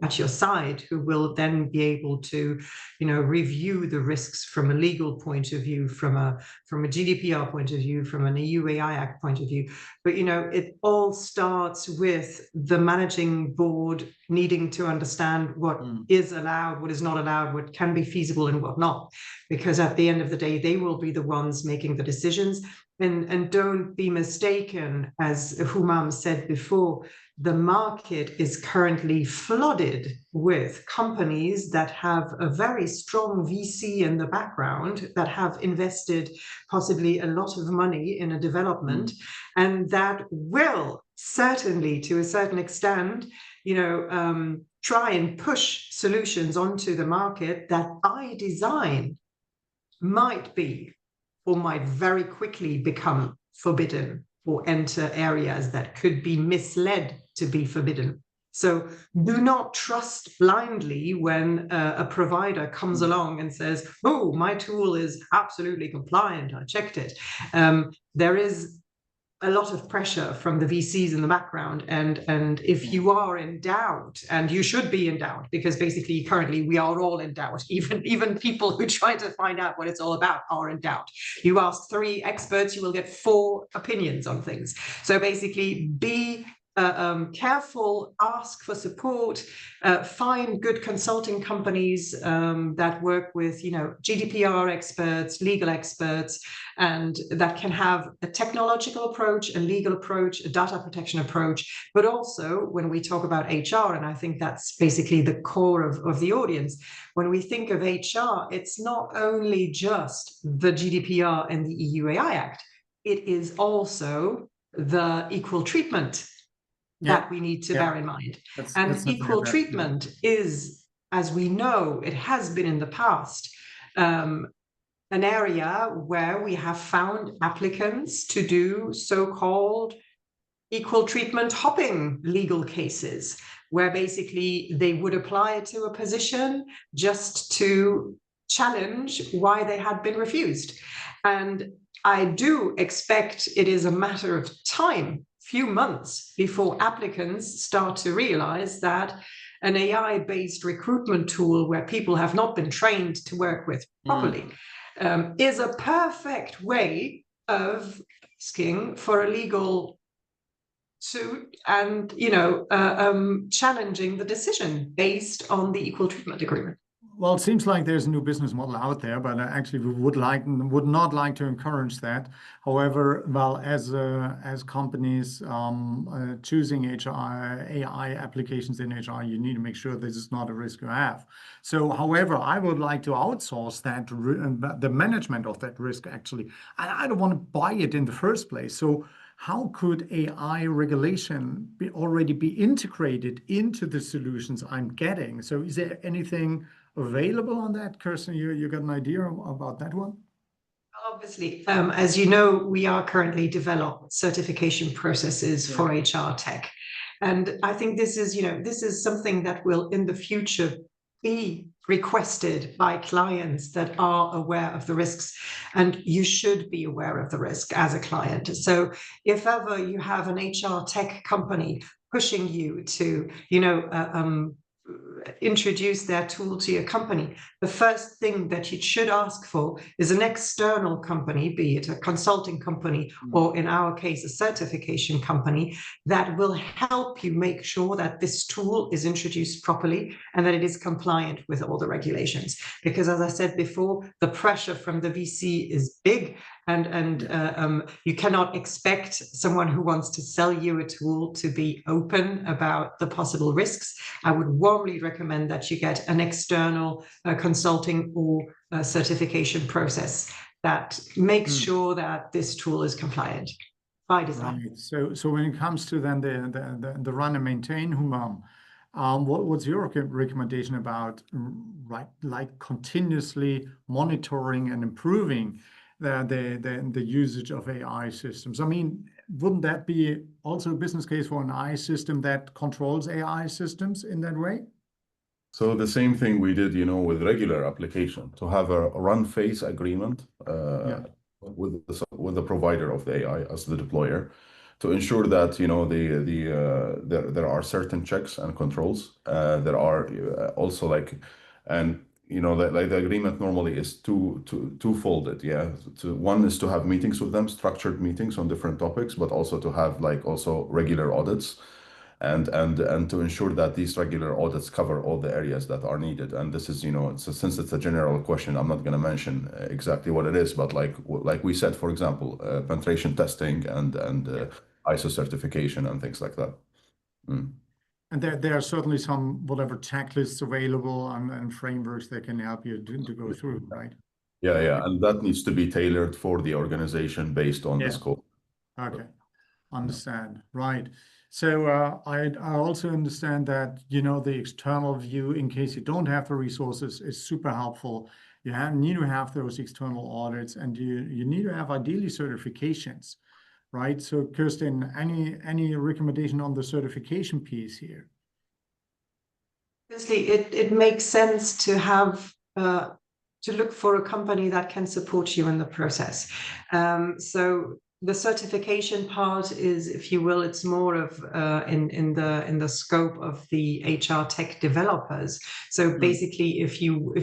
at your side who will then be able to, review the risks from a legal point of view, from a GDPR point of view, from an EU AI Act point of view. But it all starts with the managing board needing to understand what is allowed, what is not allowed, what can be feasible and what not, because at the end of the day, they will be the ones making the decisions. And don't be mistaken, as Humam said before, the market is currently flooded with companies that have a very strong VC in the background, that have invested possibly a lot of money in a development, and that will certainly, to a certain extent, try and push solutions onto the market that by design might be or might very quickly become forbidden or enter areas that could be misled to be forbidden. So do not trust blindly when a provider comes along and says, oh, my tool is absolutely compliant, I checked it. There is a lot of pressure from the VCs in the background, and if you are in doubt, and you should be in doubt, because basically currently we are all in doubt, even people who try to find out what it's all about are in doubt. You ask 3 experts, you will get 4 opinions on things. So basically be careful, ask for support, find good consulting companies that work with GDPR experts, legal experts, and that can have a technological approach, a legal approach, a data protection approach. But also when we talk about HR, and I think that's basically the core of the audience, when we think of HR, it's not only just the GDPR and the EU AI Act, it is also the equal treatment that we need to bear in mind. That's equal treatment is, as we know, it has been in the past, an area where we have found applicants to do so-called equal treatment hopping legal cases, where basically they would apply to a position just to challenge why they had been refused. And I do expect it is a matter of time, few months, before applicants start to realize that an AI-based recruitment tool where people have not been trained to work with properly is a perfect way of asking for a legal suit and challenging the decision based on the equal treatment agreement. Well, it seems like there's a new business model out there, but actually we would not like to encourage that. However, well, as companies choosing HR AI applications in HR, you need to make sure this is not a risk you have. So, however, I would like to outsource the management of that risk actually. I don't want to buy it in the first place. So, how could AI regulation already be integrated into the solutions I'm getting? So, is there anything available on that, Kirsten? You got an idea about that one? Obviously, as you know, we are currently developing certification processes for HR tech. And I think this is something that will in the future be requested by clients that are aware of the risks, and you should be aware of the risk as a client. So if ever you have an HR tech company pushing you to, introduce their tool to your company, the first thing that you should ask for is an external company, be it a consulting company or in our case a certification company, that will help you make sure that this tool is introduced properly and that it is compliant with all the regulations. Because as I said before, the pressure from the VC is big, and you cannot expect someone who wants to sell you a tool to be open about the possible risks. I would warmly recommend that you get an external consulting or certification process that makes sure that this tool is compliant by design. Right. So when it comes to then the run and maintain Humam, what's your recommendation about like continuously monitoring and improving the usage of AI systems? I mean, wouldn't that be also a business case for an AI system that controls AI systems in that way? So the same thing we did, with regular application, to have a run phase agreement with the provider of the AI as the deployer, to ensure that there are certain checks and controls. There are also the agreement normally is two-folded. One is to have meetings with them, structured meetings on different topics, but also to have also regular audits. And to ensure that these regular audits cover all the areas that are needed. And this is, since it's a general question, I'm not going to mention exactly what it is, but like we said, for example, penetration testing and ISO certification and things like that. And there are certainly some whatever checklists available and frameworks that can help you to go through, right? Yeah, and that needs to be tailored for the organization based on the scope. Okay, understand. Right. So I also understand that the external view, in case you don't have the resources, is super helpful. You need to have those external audits, and you need to have ideally certifications, right? So Kirsten, any recommendation on the certification piece here? Obviously, it makes sense to have to look for a company that can support you in the process. So the certification part is, if you will, it's more of in the scope of the HR tech developers. So basically, if you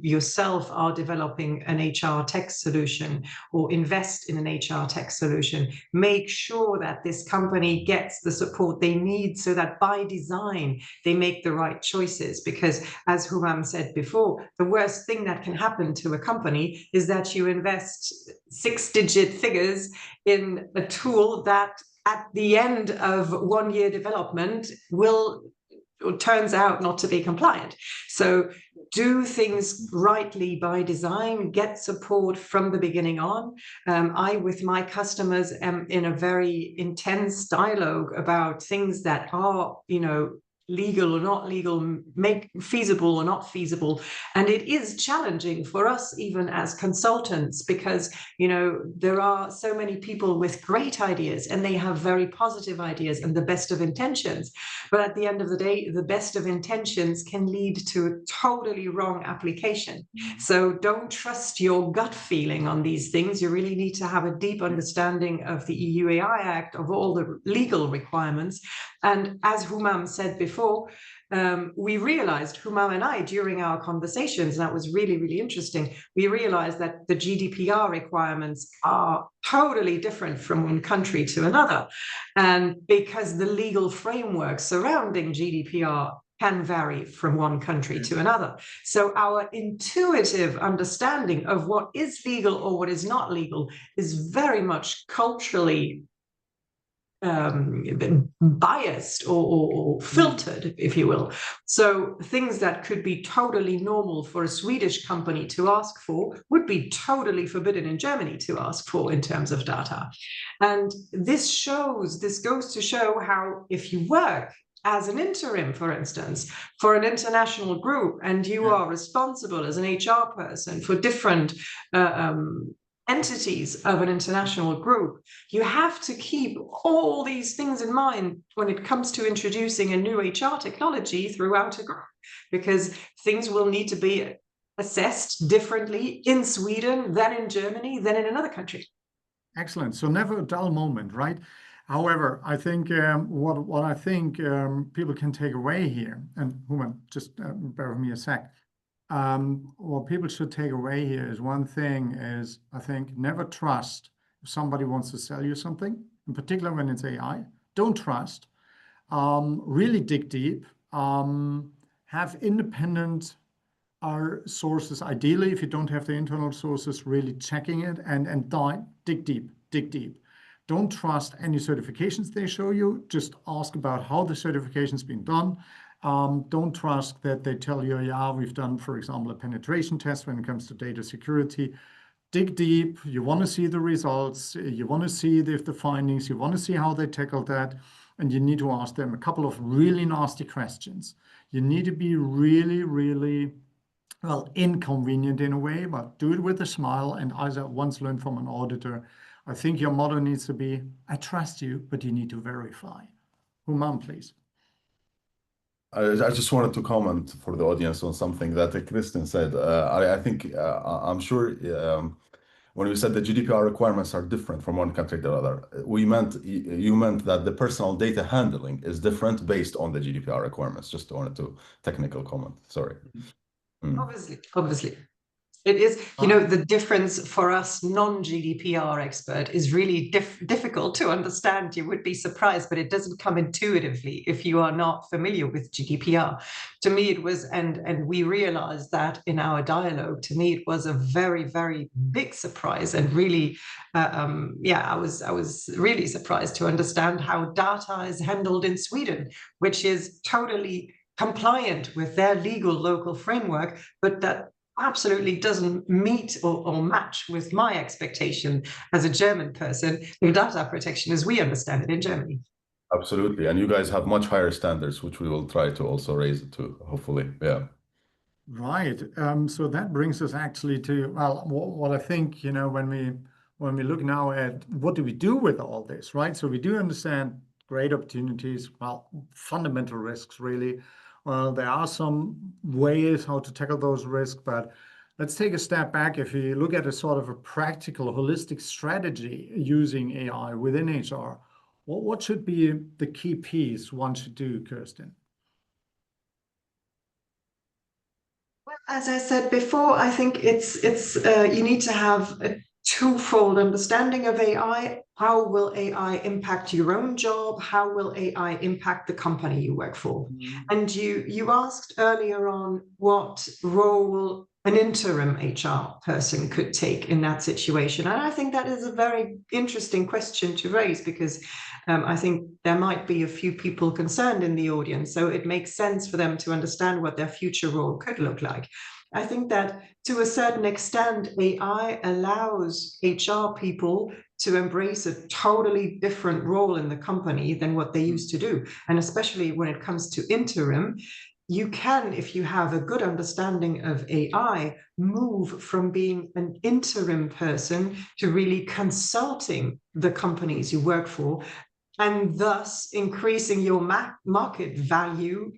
yourself are developing an HR tech solution or invest in an HR tech solution, make sure that this company gets the support they need so that by design they make the right choices. Because as Humam said before, the worst thing that can happen to a company is that you invest 6-digit figures in a tool that at the end of 1 year development turns out not to be compliant. So do things rightly by design, get support from the beginning on. I, with my customers, am in a very intense dialogue about things that are, legal or not legal, make feasible or not feasible. And it is challenging for us, even as consultants, because, there are so many people with great ideas and they have very positive ideas and the best of intentions. But at the end of the day, the best of intentions can lead to a totally wrong application. So don't trust your gut feeling on these things. You really need to have a deep understanding of the EU AI Act, of all the legal requirements. And as Humam said before, we realized, Humam and I, during our conversations, and that was really, really interesting, we realized that the GDPR requirements are totally different from one country to another. And because the legal framework surrounding GDPR can vary from one country to another. So our intuitive understanding of what is legal or what is not legal is very much culturally biased or filtered, if you will. So things that could be totally normal for a Swedish company to ask for would be totally forbidden in Germany to ask for in terms of data. And this goes to show how if you work as an interim, for instance, for an international group, and you are responsible as an HR person for different entities of an international group, you have to keep all these things in mind when it comes to introducing a new HR technology throughout a group, because things will need to be assessed differently in Sweden than in Germany than in another country. Excellent. So never a dull moment, right? However, I think what I think people can take away here, and Human, just bear with me a sec. What people should take away here is one thing is, I think, never trust if somebody wants to sell you something, in particular when it's AI. Don't trust. Really dig deep. Have independent sources. Ideally, if you don't have the internal sources, really checking it and dig deep. Don't trust any certifications they show you. Just ask about how the certification's been done. Don't trust that they tell you, yeah, we've done, for example, a penetration test when it comes to data security. Dig deep. You want to see the results. You want to see the findings. You want to see how they tackled that. And you need to ask them a couple of really nasty questions. You need to be really, really, well, inconvenient in a way, but do it with a smile. And as I once learned from an auditor, I think your motto needs to be, I trust you, but you need to verify. Human, please. I just wanted to comment for the audience on something that Kristin said. I think, I'm sure when we said the GDPR requirements are different from one country to another, you meant that the personal data handling is different based on the GDPR requirements. Just wanted to technical comment. Sorry. Obviously. It is, the difference for us non-GDPR expert is really difficult to understand. You would be surprised, but it doesn't come intuitively if you are not familiar with GDPR. To me, it was, and we realized that in our dialogue, to me, it was a very, very big surprise. And really, I was really surprised to understand how data is handled in Sweden, which is totally compliant with their legal local framework, but that absolutely doesn't meet or match with my expectation as a German person of data protection as we understand it in Germany. Absolutely. And you guys have much higher standards, which we will try to also raise it to, hopefully. Yeah. Right. So that brings us actually to, well, what I think, when we look now at what do we do with all this, right? So we do understand great opportunities, well, fundamental risks, really. Well, there are some ways how to tackle those risks, but let's take a step back. If you look at a sort of a practical, holistic strategy using AI within HR, what should be the key piece one should do, Kirsten? Well, as I said before, I think it's you need to have a twofold understanding of AI. How will AI impact your own job? How will AI impact the company you work for? And you asked earlier on what role an interim HR person could take in that situation. And I think that is a very interesting question to raise, because I think there might be a few people concerned in the audience. So it makes sense for them to understand what their future role could look like. I think that to a certain extent, AI allows HR people to embrace a totally different role in the company than what they used to do. And especially when it comes to interim, you can, if you have a good understanding of AI, move from being an interim person to really consulting the companies you work for, and thus increasing your market value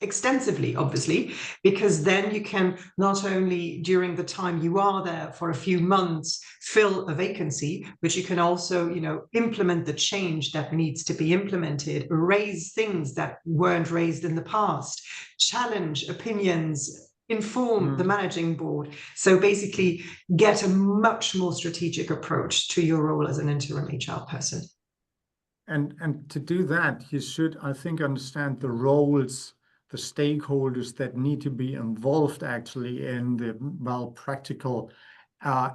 extensively, obviously, because then you can not only during the time you are there for a few months fill a vacancy, but you can also, implement the change that needs to be implemented, raise things that weren't raised in the past, challenge opinions, inform the managing board. So basically get a much more strategic approach to your role as an interim HR person. And to do that, you should, I think, understand the roles the stakeholders that need to be involved actually in the, well, practical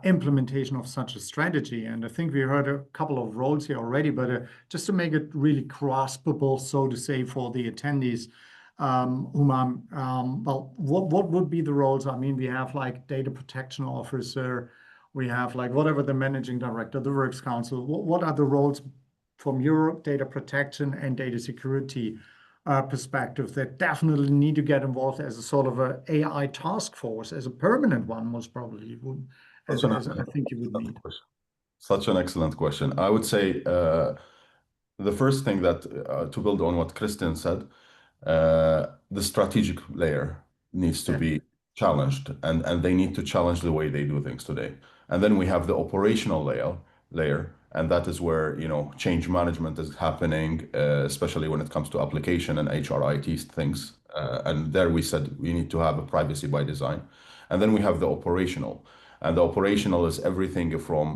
implementation of such a strategy. And I think we heard a couple of roles here already, but just to make it really graspable, so to say, for the attendees, Uma, well, what would be the roles? I mean, we have like data protection officer, we have like whatever the managing director, the works council. What are the roles from your data protection and data security perspective that definitely need to get involved as a sort of a AI task force, as a permanent one, most probably would, as I think you would need. Such an excellent question. I would say the first thing that to build on what Kristin said, the strategic layer needs to be challenged, and they need to challenge the way they do things today. And then we have the operational layer, and that is where change management is happening, especially when it comes to application and HR/IT things. And there we said we need to have a privacy by design. And then we have the operational. And the operational is everything from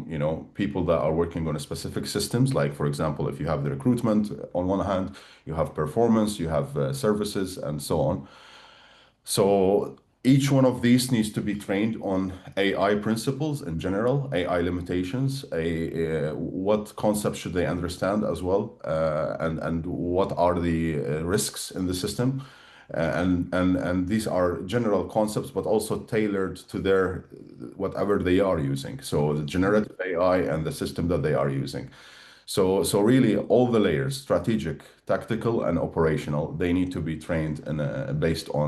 people that are working on specific systems, like for example, if you have the recruitment on one hand, you have performance, you have services, and so on. So each one of these needs to be trained on AI principles in general, AI limitations, what concepts should they understand as well, and what are the risks in the system. And these are general concepts, but also tailored to their whatever they are using. So the generative AI and the system that they are using. So really all the layers, strategic, tactical, and operational, they need to be trained and based on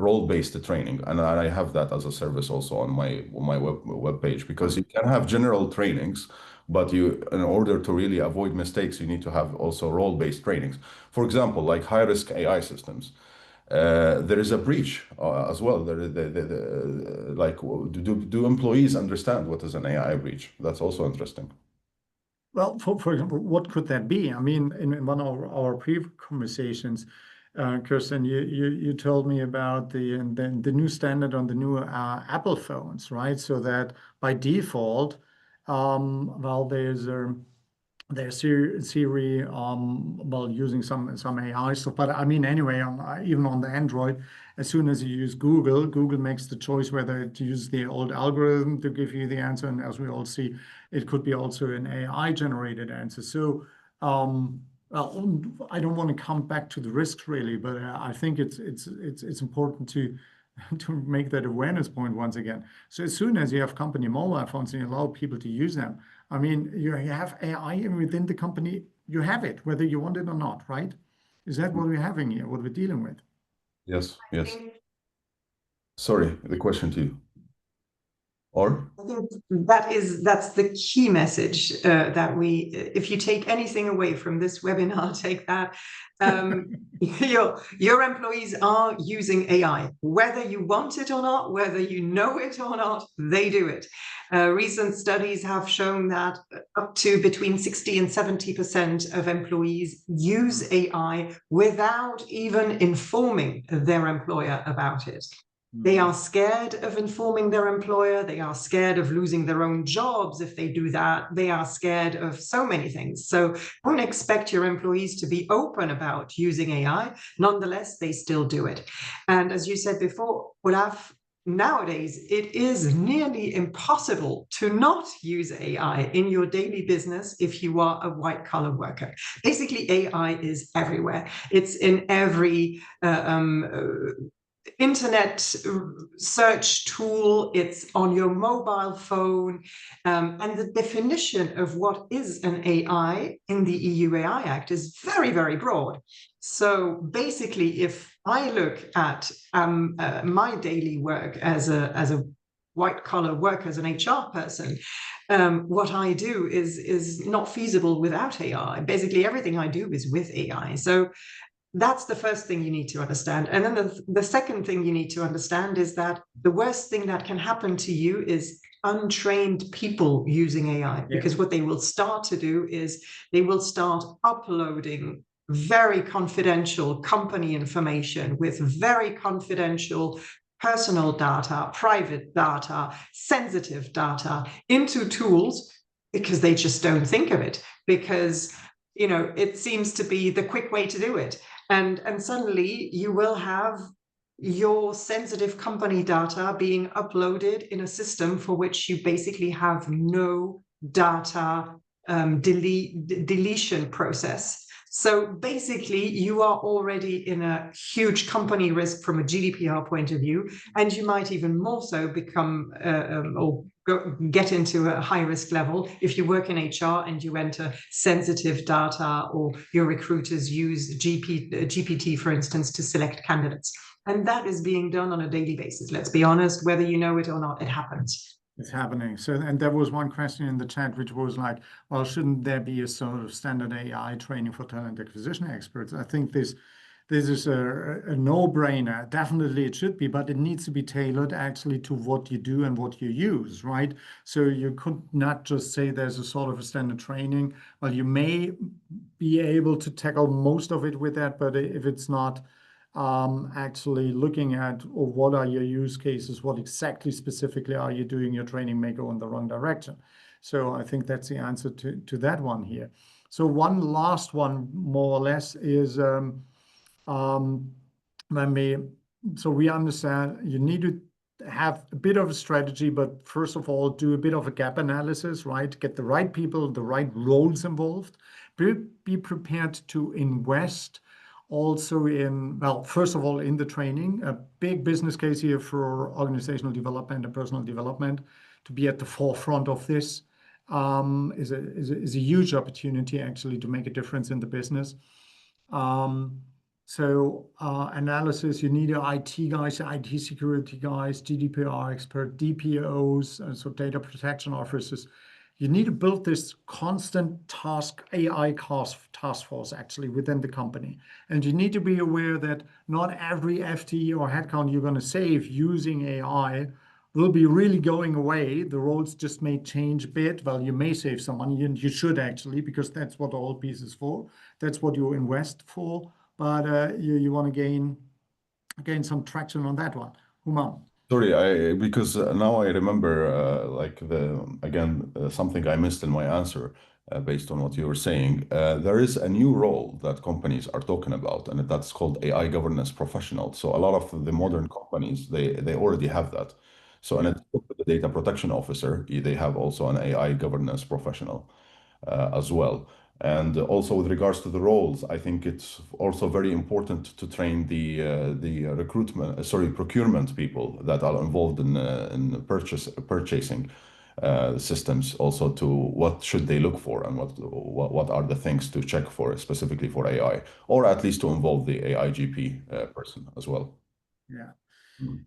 role-based training. And I have that as a service also on my web page, because you can have general trainings, but in order to really avoid mistakes, you need to have also role-based trainings. For example, like high-risk AI systems. There is a breach as well. Like, do employees understand what is an AI breach? That's also interesting. Well, for example, what could that be? I mean, in one of our previous conversations, Kirsten, you told me about the new standard on the new Apple phones, right? So that by default, well, there's Siri, well, using some AI stuff. But I mean, anyway, even on the Android, as soon as you use Google, Google makes the choice whether to use the old algorithm to give you the answer. And as we all see, it could be also an AI-generated answer. So well, I don't want to come back to the risks really, but I think it's important to make that awareness point once again. So as soon as you have company mobile phones and you allow people to use them, I mean, you have AI within the company, you have it, whether you want it or not, right? Is that what we're having here, what we're dealing with? Yes, yes. Sorry, the question to you. Or? I think that's the key message that if you take anything away from this webinar, take that. Your employees are using AI, whether you want it or not, whether you know it or not, they do it. Recent studies have shown that up to between 60 and 70% of employees use AI without even informing their employer about it. They are scared of informing their employer. They are scared of losing their own jobs if they do that. They are scared of so many things. So don't expect your employees to be open about using AI. Nonetheless, they still do it. And as you said before, Olaf, nowadays, it is nearly impossible to not use AI in your daily business if you are a white-collar worker. Basically, AI is everywhere. It's in every internet search tool, it's on your mobile phone, and the definition of what is an AI in the EU AI Act is very, very broad. So basically, if I look at my daily work as a white-collar worker, as an HR person, what I do is not feasible without AI. Basically, everything I do is with AI. So that's the first thing you need to understand. And then the second thing you need to understand is that the worst thing that can happen to you is untrained people using AI, because what they will start to do is they will start uploading very confidential company information with very confidential personal data, private data, sensitive data into tools because they just don't think of it, because it seems to be the quick way to do it. And suddenly you will have your sensitive company data being uploaded in a system for which you basically have no data deletion process. So basically, you are already in a huge company risk from a GDPR point of view, and you might even more so become get into a high risk level if you work in HR and you enter sensitive data, or your recruiters use GPT, for instance, to select candidates. And that is being done on a daily basis. Let's be honest, whether you know it or not, it happens. It's happening. So, and there was one question in the chat which was like, well, shouldn't there be a sort of standard AI training for talent acquisition experts? I think this is a no-brainer. Definitely it should be, but it needs to be tailored actually to what you do and what you use, right? So you could not just say there's a sort of a standard training. Well, you may be able to tackle most of it with that, but if it's not actually looking at what are your use cases, what exactly specifically are you doing, your training may go in the wrong direction. So I think that's the answer to that one here. So one last one, more or less, is so we understand you need to have a bit of a strategy, but first of all, do a bit of a gap analysis, right? Get the right people, the right roles involved. Be prepared to invest also in, well, first of all, in the training. A big business case here for organizational development and personal development to be at the forefront of this is a huge opportunity actually to make a difference in the business. Analysis, you need IT guys, IT security guys, GDPR expert, DPOs, so data protection officers. You need to build this constant AI task force actually within the company. And you need to be aware that not every FTE or headcount you're going to save using AI will be really going away. The roles just may change a bit. Well, you may save some money, and you should actually, because that's what the whole piece is for. That's what you invest for. But you want to gain some traction on that one. Human. Sorry, because now I remember something I missed in my answer based on what you were saying. There is a new role that companies are talking about, and that's called AI governance professional. So a lot of the modern companies, they already have that. So and it's the data protection officer, they have also an AI governance professional as well. And also with regards to the roles, I think it's also very important to train the procurement people that are involved in purchasing systems, also to what should they look for and what are the things to check for specifically for AI, or at least to involve the AI GP person as well. Yeah.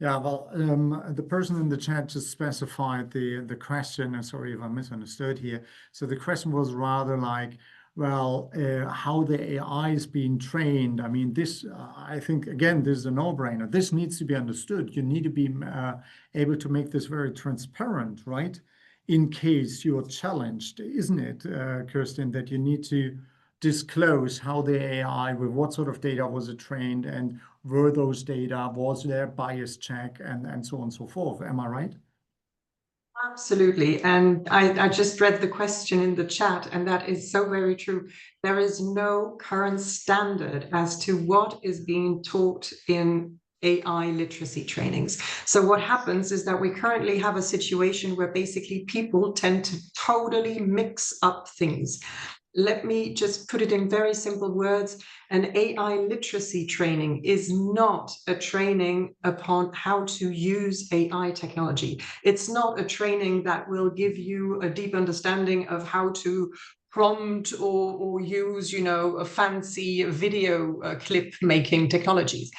Yeah, well, the person in the chat just specified the question, and sorry if I misunderstood here. So the question was rather like, well, how the AI is being trained. I mean, this, I think, again, this is a no-brainer. This needs to be understood. You need to be able to make this very transparent, right? In case you are challenged, isn't it, Kirsten, that you need to disclose how the AI, with what sort of data was it trained, and were those data, was there bias check, and so on and so forth. Am I right? Absolutely. And I just read the question in the chat, and that is so very true. There is no current standard as to what is being taught in AI literacy trainings. So what happens is that we currently have a situation where basically people tend to totally mix up things. Let me just put it in very simple words. An AI literacy training is not a training upon how to use AI technology. It's not a training that will give you a deep understanding of how to prompt or use, a fancy video clip making technologies.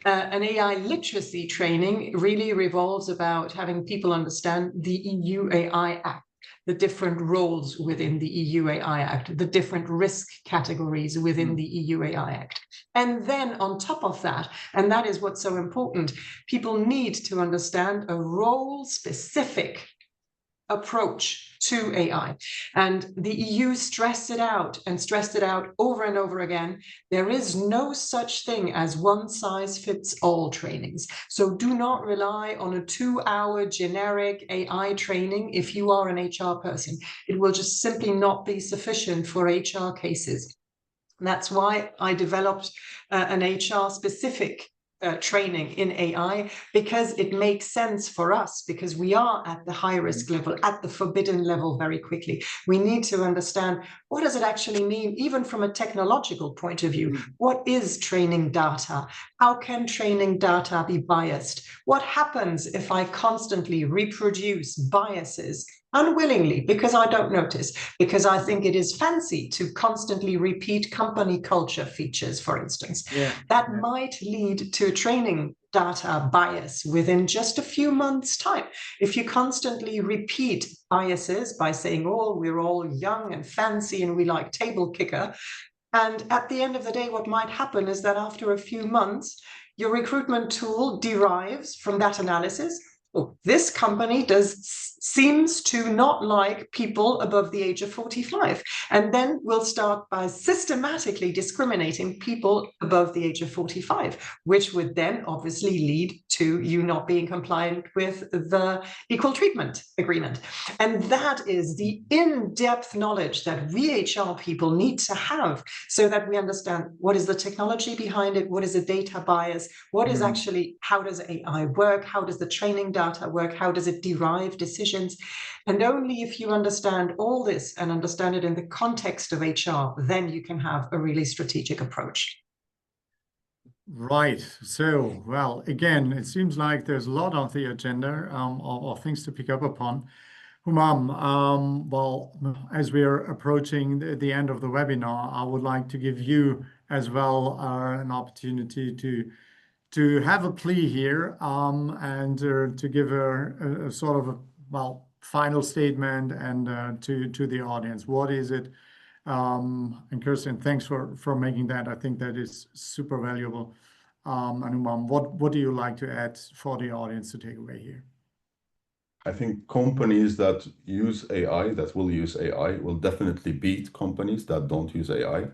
An AI literacy training really revolves about having people understand the EU AI Act, the different roles within the EU AI Act, the different risk categories within the EU AI Act. And then on top of that, and that is what's so important, people need to understand a role-specific approach to AI. And the EU stressed it out over and over again. There is no such thing as one-size-fits-all trainings. So do not rely on a 2-hour generic AI training if you are an HR person. It will just simply not be sufficient for HR cases. That's why I developed an HR-specific training in AI, because it makes sense for us, because we are at the high risk level, at the forbidden level very quickly. We need to understand, what does it actually mean, even from a technological point of view? What is training data? How can training data be biased? What happens if I constantly reproduce biases unwillingly, because I don't notice, because I think it is fancy to constantly repeat company culture features, for instance? That might lead to a training data bias within just a few months' time. If you constantly repeat biases by saying, oh, we're all young and fancy and we like table kicker, and at the end of the day, what might happen is that after a few months, your recruitment tool derives from that analysis, oh, this company seems to not like people above the age of 45. And then we'll start by systematically discriminating people above the age of 45, which would then obviously lead to you not being compliant with the equal treatment agreement. And that is the in-depth knowledge that we HR people need to have, so that we understand what is the technology behind it, what is the data bias, what is actually, how does AI work, how does the training data work, how does it derive decisions? And only if you understand all this and understand it in the context of HR, then you can have a really strategic approach. Right. So, well, again, it seems like there's a lot on the agenda of things to pick up upon. Humam, well, as we are approaching the end of the webinar, I would like to give you as well an opportunity to have a plea here and to give a sort of a, well, final statement and to the audience. What is it? And Kirsten, thanks for making that. I think that is super valuable. And Humam, what do you like to add for the audience to take away here? I think companies that use AI, that will use AI, will definitely beat companies that don't use AI.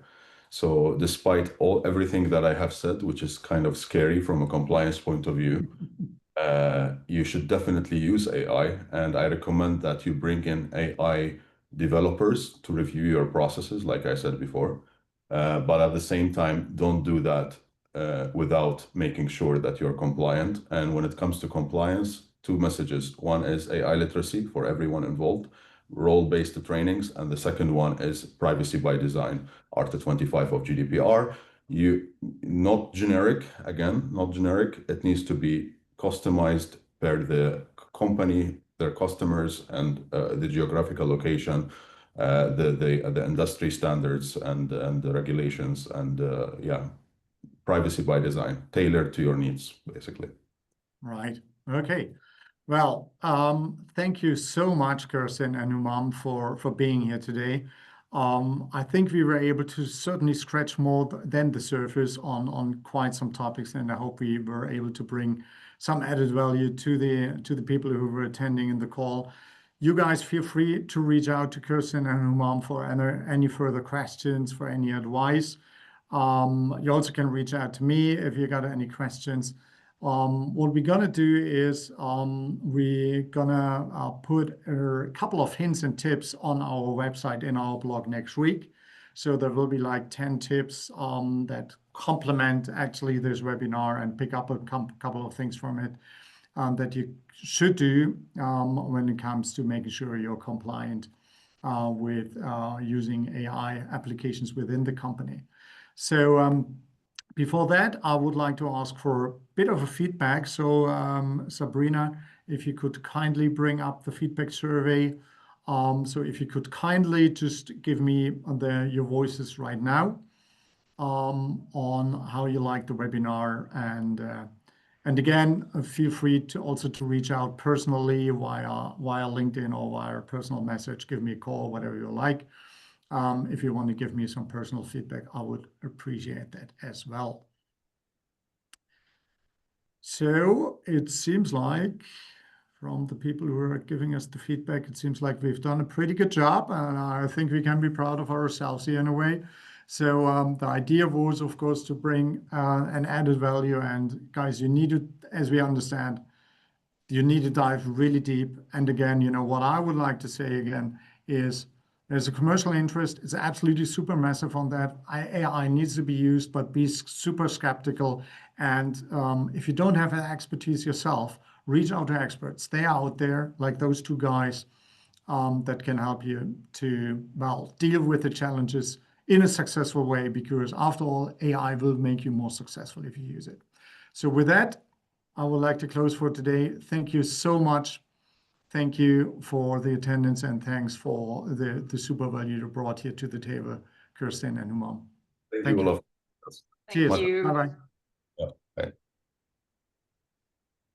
So despite everything that I have said, which is kind of scary from a compliance point of view, you should definitely use AI. And I recommend that you bring in AI developers to review your processes, like I said before. But at the same time, don't do that without making sure that you're compliant. And when it comes to compliance, two messages. One is AI literacy for everyone involved, role-based trainings, and the second one is privacy by design, Article 25 of GDPR. Not generic, again, not generic. It needs to be customized per the company, their customers, and the geographical location, the industry standards and the regulations, and yeah, privacy by design, tailored to your needs, basically. Right. Okay. Well, thank you so much, Kirsten and Humam, for being here today. I think we were able to certainly scratch more than the surface on quite some topics, and I hope we were able to bring some added value to the people who were attending in the call. You guys feel free to reach out to Kirsten and Humam for any further questions, for any advice. You also can reach out to me if you got any questions. What we're gonna do is we're gonna put a couple of hints and tips on our website in our blog next week. So there will be like 10 tips that complement actually this webinar and pick up a couple of things from it that you should do when it comes to making sure you're compliant with using AI applications within the company. So before that, I would like to ask for a bit of a feedback. So Sabrina, if you could kindly bring up the feedback survey. So if you could kindly just give me your voices right now on how you like the webinar, and again, feel free to also to reach out personally via LinkedIn or via personal message. Give me a call, whatever you like. If you want to give me some personal feedback, I would appreciate that as well. So it seems like from the people who are giving us the feedback, it seems like we've done a pretty good job, and I think we can be proud of ourselves here in a way. So the idea was, of course, to bring an added value. And guys, you need to, as we understand, you need to dive really deep. And again, you know, what I would like to say again is There's a commercial interest. It's absolutely super massive on that. AI needs to be used, but be super skeptical. And if you don't have an expertise yourself, reach out to experts. They are out there, like those two guys, that can help you to, well, deal with the challenges in a successful way, because after all, AI will make you more successful if you use it. So with that, I would like to close for today. Thank you so much. Thank you for the attendance, and thanks for the super value you brought here to the table, Kirsten and Humam. Thank Thank you, you. Olaf. Thank Cheers. you. Bye-bye.